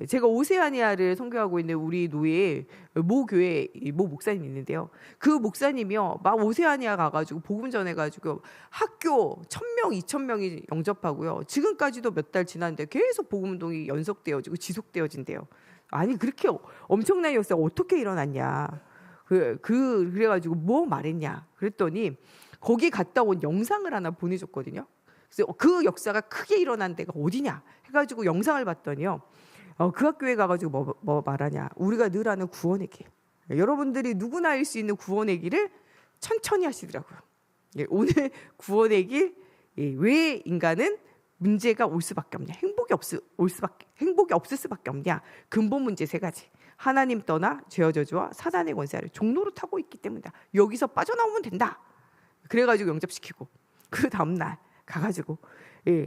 제가 오세아니아를 선교하고 있는 우리 노예 모 교회 모 목사님이 있는데요. 그 목사님이요 막 오세아니아 가가지고 복음 전해가지고 학교 1,000명 2,000명이 영접하고요. 지금까지도 몇 달 지났는데 계속 복음 운동이 연속되어지고 지속되어진대요. 아니 그렇게 엄청난 역사가 어떻게 일어났냐? 그래가지고 뭐 말했냐? 그랬더니 거기 갔다 온 영상을 하나 보내줬거든요. 그래서 그 역사가 크게 일어난 데가 어디냐? 해가지고 영상을 봤더니요. 그 학교에 가가지고 뭐 말하냐? 우리가 늘 하는 구원의 길. 여러분들이 누구나 알 수 있는 구원의 길을 천천히 하시더라고요. 오늘 구원의 길, 왜 인간은 문제가 올 수밖에 없냐? 행복이 없을 수밖에 없냐? 근본 문제 3가지. 하나님 떠나 죄와 저주와 사단의 권세를 종로로 타고 있기 때문이다. 여기서 빠져나오면 된다. 그래가지고 영접시키고 그 다음날 가가지고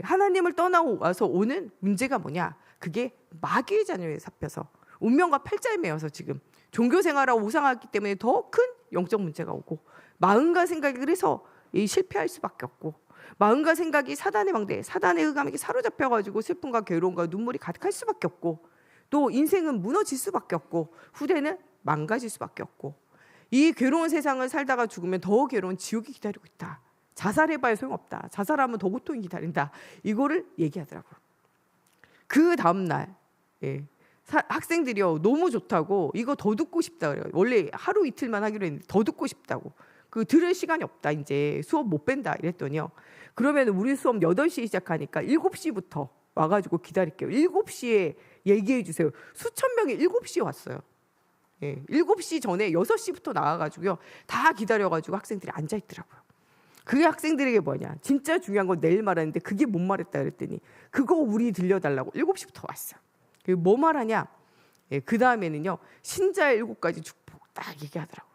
하나님을 떠나와서 오는 문제가 뭐냐? 그게 마귀의 자녀에 잡혀서 운명과 팔자에 매여서 지금 종교 생활하고 우상하기 때문에 더 큰 영적 문제가 오고 마음과 생각이 그래서 실패할 수밖에 없고 마음과 생각이 사단의 망대, 사단의 흑암에게 사로잡혀가지고 슬픔과 괴로움과 눈물이 가득할 수밖에 없고 또 인생은 무너질 수밖에 없고 후대는 망가질 수밖에 없고 이 괴로운 세상을 살다가 죽으면 더 괴로운 지옥이 기다리고 있다. 자살해봐야 소용없다. 자살하면 더 고통이 기다린다. 이거를 얘기하더라고요. 그 다음날 학생들이요 너무 좋다고 이거 더 듣고 싶다 그래요. 원래 하루 이틀만 하기로 했는데 더 듣고 싶다고. 들을 시간이 없다. 이제 수업 못 뺀다 이랬더니요. 그러면 우리 수업 8시에 시작하니까 7시부터 와가지고 기다릴게요. 7시에 얘기해 주세요. 수천 명이 7시에 왔어요. 7시 전에 6시부터 나와가지고요. 다 기다려가지고 학생들이 앉아있더라고요. 그게 학생들에게 뭐냐? 진짜 중요한 건 내일 말하는데 그게 못 말했다 그랬더니 그거 우리 들려달라고 7시부터 왔어요. 뭐 말하냐? 그 다음에는요. 신자의 7가지 축복 딱 얘기하더라고요.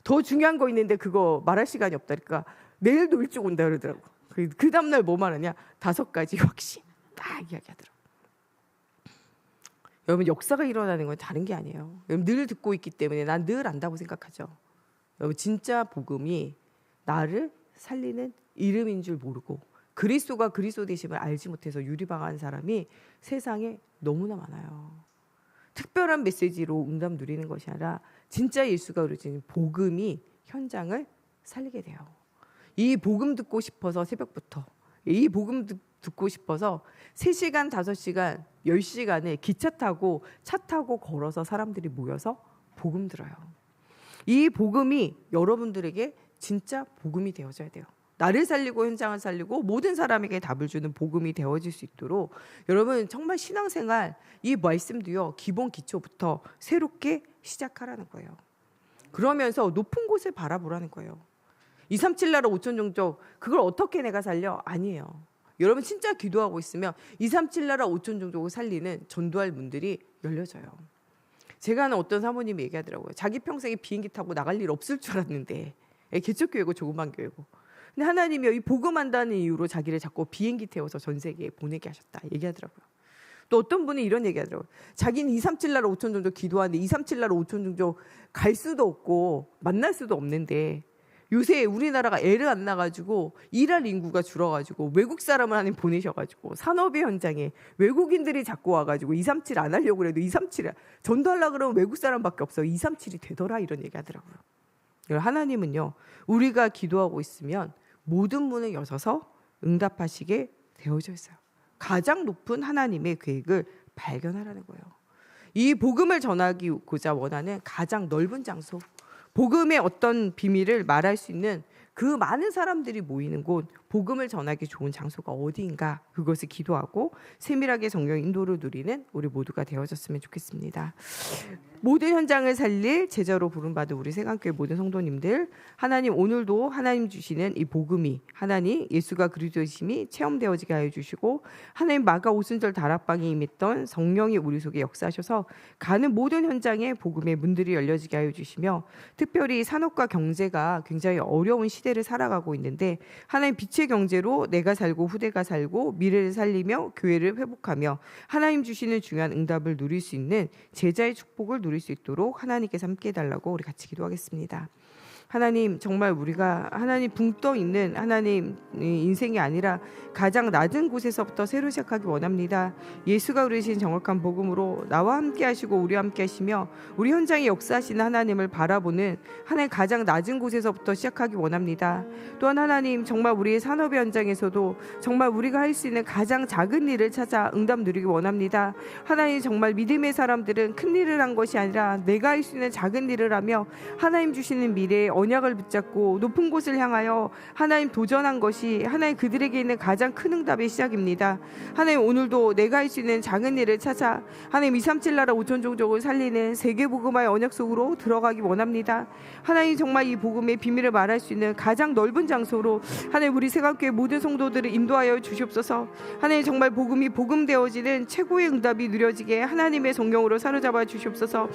더 중요한 거 있는데 그거 말할 시간이 없다. 그러니까 내일도 일찍 온다 그러더라고요. 그 다음날 뭐 말하냐? 5가지 확신 딱 이야기하더라고요. 여러분 역사가 일어나는 건 다른 게 아니에요. 여러분 늘 듣고 있기 때문에 난 늘 안다고 생각하죠. 여러분 진짜 복음이 나를 살리는 이름인 줄 모르고 그리스도가 그리스도 되심을 알지 못해서 유리방한 사람이 세상에 너무나 많아요. 특별한 메시지로 응답 누리는 것이 아니라 진짜 예수가 그러신 복음이 현장을 살리게 돼요. 이 복음 듣고 싶어서 새벽부터 이 복음 듣고 싶어서 3시간, 5시간, 10시간을 기차 타고 차 타고 걸어서 사람들이 모여서 복음 들어요. 이 복음이 여러분들에게 진짜 복음이 되어져야 돼요. 나를 살리고 현장을 살리고 모든 사람에게 답을 주는 복음이 되어질 수 있도록 여러분 정말 신앙생활 이 말씀도요. 기본 기초부터 새롭게 시작하라는 거예요. 그러면서 높은 곳을 바라보라는 거예요. 237 나라 5천 종족 그걸 어떻게 내가 살려? 아니에요. 여러분 진짜 기도하고 있으면 237 나라 5천 종족을 살리는 전도할 문들이 열려져요. 제가 아는 어떤 사모님이 얘기하더라고요. 자기 평생에 비행기 타고 나갈 일 없을 줄 알았는데 개척교회고 조그만 교회고 근데 하나님이 이 복음한다는 이유로 자기를 자꾸 비행기 태워서 전 세계에 보내게 하셨다 얘기하더라고요. 또 어떤 분이 이런 얘기하더라고요. 자기는 237 나라 5천 종족 기도하는데 237 나라 5천 종족 갈 수도 없고 만날 수도 없는데 요새 우리나라가 애를 안 낳아가지고 일할 인구가 줄어가지고 외국 사람을 하나님 보내셔가지고 산업의 현장에 외국인들이 자꾸 와가지고 237 안 하려고 그래도 237 전도하려고 그러면 외국 사람밖에 없어 237이 되더라 이런 얘기 하더라고요. 하나님은요 우리가 기도하고 있으면 모든 문을 여셔서 응답하시게 되어져 있어요. 가장 높은 하나님의 계획을 발견하라는 거예요. 이 복음을 전하기고자 원하는 가장 넓은 장소 복음의 어떤 비밀을 말할 수 있는 그 많은 사람들이 모이는 곳 복음을 전하기 좋은 장소가 어디인가 그것을 기도하고 세밀하게 성경 인도를 누리는 우리 모두가 되어졌으면 좋겠습니다. 모든 현장을 살릴 제자로 부름받은 우리 세강교회 모든 성도님들 하나님 오늘도 하나님 주시는 이 복음이 하나님 예수가 그리스도이심이 체험되어지게 하여 주시고 하나님 마가 오순절 다락방에 임했던 성령이 우리 속에 역사하셔서 가는 모든 현장에 복음의 문들이 열려지게 하여 주시며 특별히 산업과 경제가 굉장히 어려운 시대를 살아가고 있는데 하나님 빛의 경제로 내가 살고 후대가 살고 미래를 살리며 교회를 회복하며 하나님 주시는 중요한 응답을 누릴 수 있는 제자의 축복을 누릴 수 있도록 하나님께서 함께 해달라고 우리 같이 기도하겠습니다. 하나님 정말 우리가 하나님 붕 떠 있는 하나님 인생이 아니라 가장 낮은 곳에서부터 새로 시작하기 원합니다. 예수가 그러신 정확한 복음으로 나와 함께 하시고 우리와 함께 하시며 우리 현장에 역사하시는 하나님을 바라보는 하나님 가장 낮은 곳에서부터 시작하기 원합니다. 또한 하나님 정말 우리의 산업의 현장에서도 정말 우리가 할 수 있는 가장 작은 일을 찾아 응답 누리기 원합니다. 하나님 정말 믿음의 사람들은 큰 일을 한 것이 아니라 내가 할 수 있는 작은 일을 하며 하나님 주시는 미래에 언약을 붙잡고 높은 곳을 향하여 하나님 도전한 것이 하나님 그들에게 있는 가장 큰 응답의 시작입니다. 하나님 오늘도 내가 할 수 있는 작은 일을 찾아 하나님 237 나라 5천 종족을 살리는 세계복음화의 언약 속으로 들어가기 원합니다. 하나님 정말 이 복음의 비밀을 말할 수 있는 가장 넓은 장소로 하나님 우리 세강교회 모든 성도들을 인도하여 주시옵소서. 하나님 정말 복음이 복음되어지는 최고의 응답이 누려지게 하나님의 성령으로 사로잡아 주시옵소서.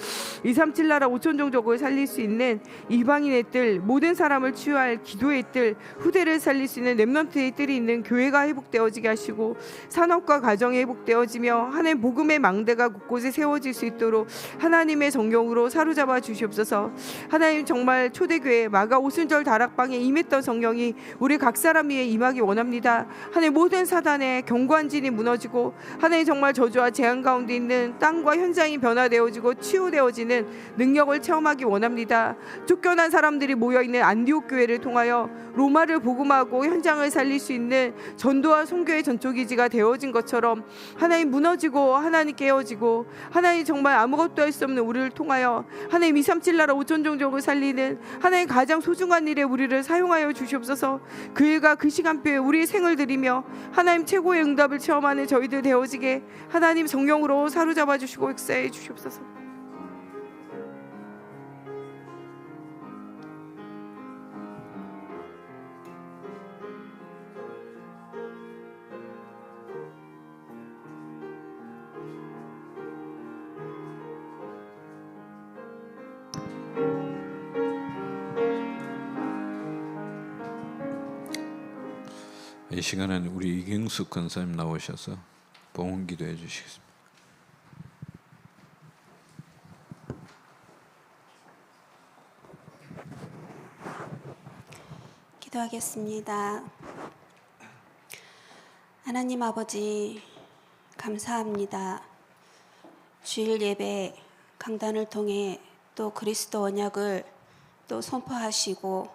237 나라 5천 종족을 살릴 수 있는 이방인의 뜰 모든 사람을 치유할 기도의 뜰 후대를 살릴 수 있는 렘넌트의 뜰이 있는 교회가 회복되어지게 하시고 산업과 가정이 회복되어지며 하나님 복음의 망대가 곳곳에 세워질 수 있도록 하나님의 성령으로 사로잡아 주시옵소서. 하나님 정말 초대교회 마가 오순절 다락방에 임했던 성령이 우리 각 사람 위에 임하기 원합니다. 하나님 모든 사단의 경관진이 무너지고 하나님 정말 저주와 재앙 가운데 있는 땅과 현장이 변화되어지고 치유되어지는 능력을 체험하기 원합니다. 쫓겨난 사람들이 모여있는 안디옥 교회를 통하여 로마를 복음하고 현장을 살릴 수 있는 전도와 선교의 전초기지가 되어진 것처럼 하나님 무너지고 하나님 깨어지고 하나님 정말 아무것도 할 수 없는 우리를 통하여 하나님 237 나라 5천 종족을 살리는 하나님 가장 소중한 일에 우리를 사용하여 주시옵소서. 그 일과 그 시간표에 우리의 생을 드리며 하나님 최고의 응답을 체험하는 저희들 되어지게 하나님 성령으로 사로잡아 주시고 역사해 주시옵소서. 이 시간에는 우리 이경숙 권사님 나오셔서 봉헌 기도해 주시겠습니다. 기도하겠습니다. 하나님 아버지, 감사합니다. 주일 예배 강단을 통해 또 그리스도 언약을 또 선포하시고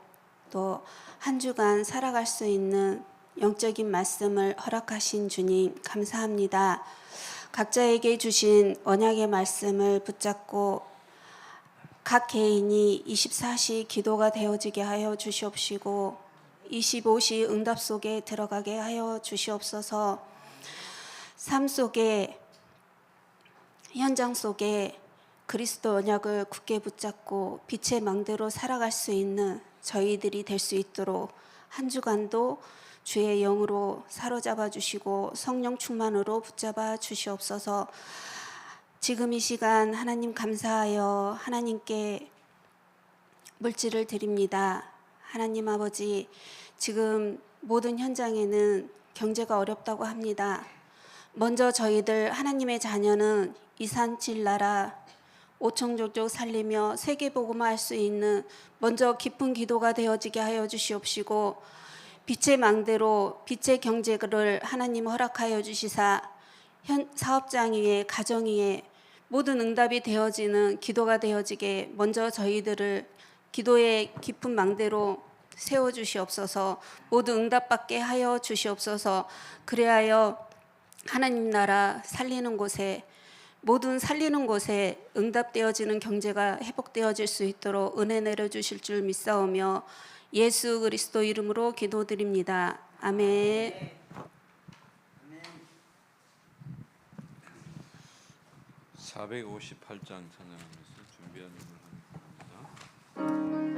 또 한 주간 살아갈 수 있는 영적인 말씀을 허락하신 주님 감사합니다. 각자에게 주신 언약의 말씀을 붙잡고 각 개인이 24시 기도가 되어지게 하여 주시옵시고 25시 응답 속에 들어가게 하여 주시옵소서. 삶 속에 현장 속에 그리스도 언약을 굳게 붙잡고 빛의 망대로 살아갈 수 있는 저희들이 될 수 있도록 한 주간도 주의 영으로 사로잡아 주시고 성령 충만으로 붙잡아 주시옵소서. 지금 이 시간 하나님 감사하여 하나님께 물질을 드립니다. 하나님 아버지, 지금 모든 현장에는 경제가 어렵다고 합니다. 먼저 저희들 하나님의 자녀는 이산칠 나라 오청족족 살리며 세계복음화 할 수 있는 먼저 깊은 기도가 되어지게 하여 주시옵시고 빛의 망대로 빛의 경제를 하나님 허락하여 주시사 현 사업장 위에 가정 위에 모든 응답이 되어지는 기도가 되어지게 먼저 저희들을 기도의 깊은 망대로 세워주시옵소서. 모두 응답받게 하여 주시옵소서. 그리하여 하나님 나라 살리는 곳에 모든 살리는 곳에 응답되어지는 경제가 회복되어질 수 있도록 은혜 내려주실 줄 믿사오며 예수 그리스도 이름으로 기도드립니다. 아멘. 458장 찬양하면서 준비한 인물 합니다.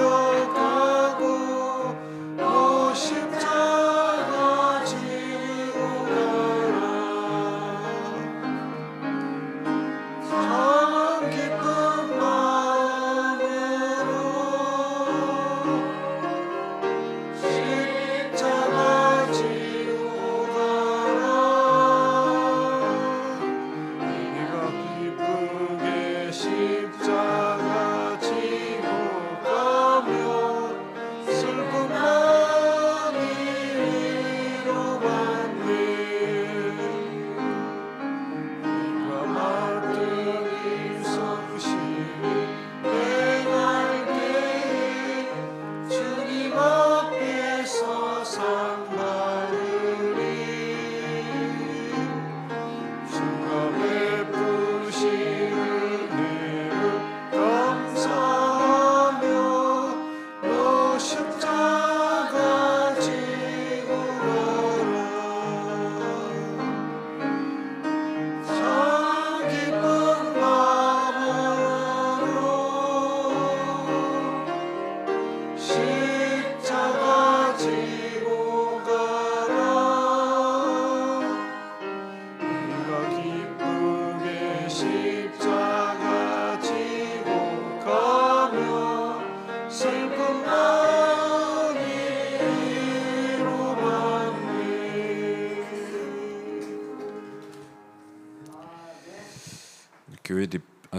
기억하고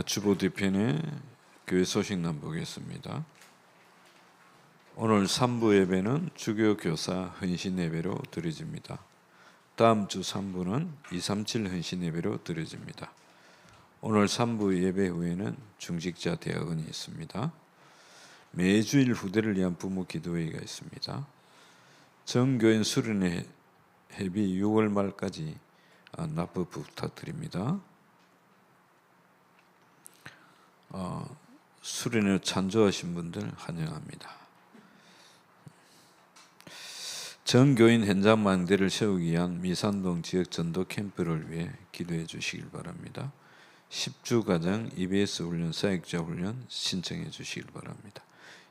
주보 뒤편에 교회 소식란 보겠습니다. 오늘 3부 예배는 주교 교사 헌신 예배로 드려집니다. 다음 주 3부는 237 헌신 예배로 드려집니다. 오늘 3부 예배 후에는 중직자 대학원이 있습니다. 매주일 후대를 위한 부모 기도회가 있습니다. 정교인 수련회 회비 6월 말까지 납부 부탁드립니다. 수련회 찬조하신 분들 환영합니다. 정교인 현장 망대를 세우기 위한 미산동 지역 전도 캠프를 위해 기도해 주시길 바랍니다. 10주 가정 EBS 훈련, 사역자 훈련 신청해 주시길 바랍니다.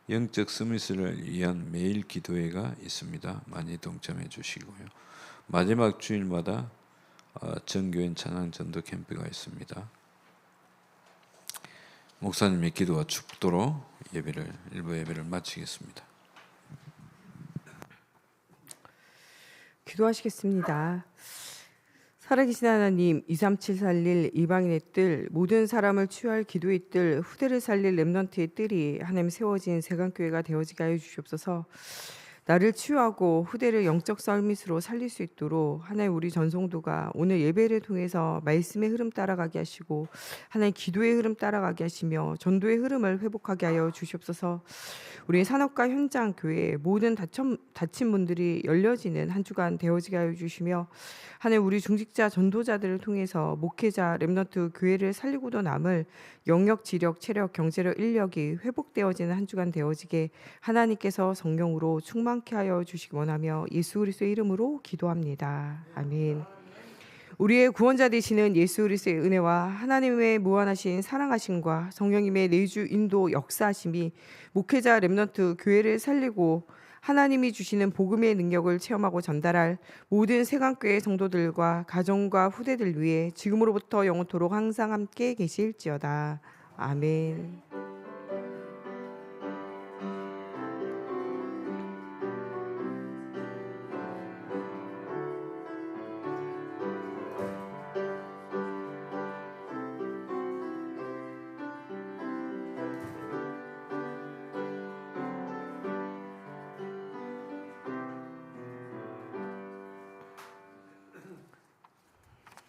영적 서밋을 위한 매일 기도회가 있습니다. 많이 동참해 주시고요. 마지막 주일마다 정교인 찬양 전도 캠프가 있습니다. 목사님의 기도와 축도로 일부 예배를 마치겠습니다. 기도하시겠습니다. 살아계신 하나님, 237 살릴 이방인의 뜰, 모든 사람을 치유할 기도의 뜰, 후대를 살릴 렘넌트의 뜰이 하나님 세워진 세강교회가 되어지게 하여 주시옵소서. 나를 치유하고 후대를 영적 썰밋으로 살릴 수 있도록 하나님 우리 전송도가 오늘 예배를 통해서 말씀의 흐름 따라가게 하시고 하나님 기도의 흐름 따라가게 하시며 전도의 흐름을 회복하게 하여 주시옵소서. 우리 산업과 현장 교회 모든 다친 분들이 열려지는 한 주간 되어지게 하여 주시며 하나님 우리 중직자 전도자들을 통해서 목회자 렘넌트 교회를 살리고도 남을 영역, 지력, 체력, 경제력, 인력이 회복되어지는 한 주간 되어지게 하나님께서 성령으로 충만케 하여 주시기 원하며 예수 그리스도의 이름으로 기도합니다. 아멘. 우리의 구원자 되시는 예수 그리스도의 은혜와 하나님의 무한하신 사랑하심과 성령님의 내주 인도 역사하심이 목회자 렘넌트 교회를 살리고 하나님이 주시는 복음의 능력을 체험하고 전달할 모든 세강교회 성도들과 가정과 후대들 위해 지금으로부터 영원토록 항상 함께 계실지어다. 아멘.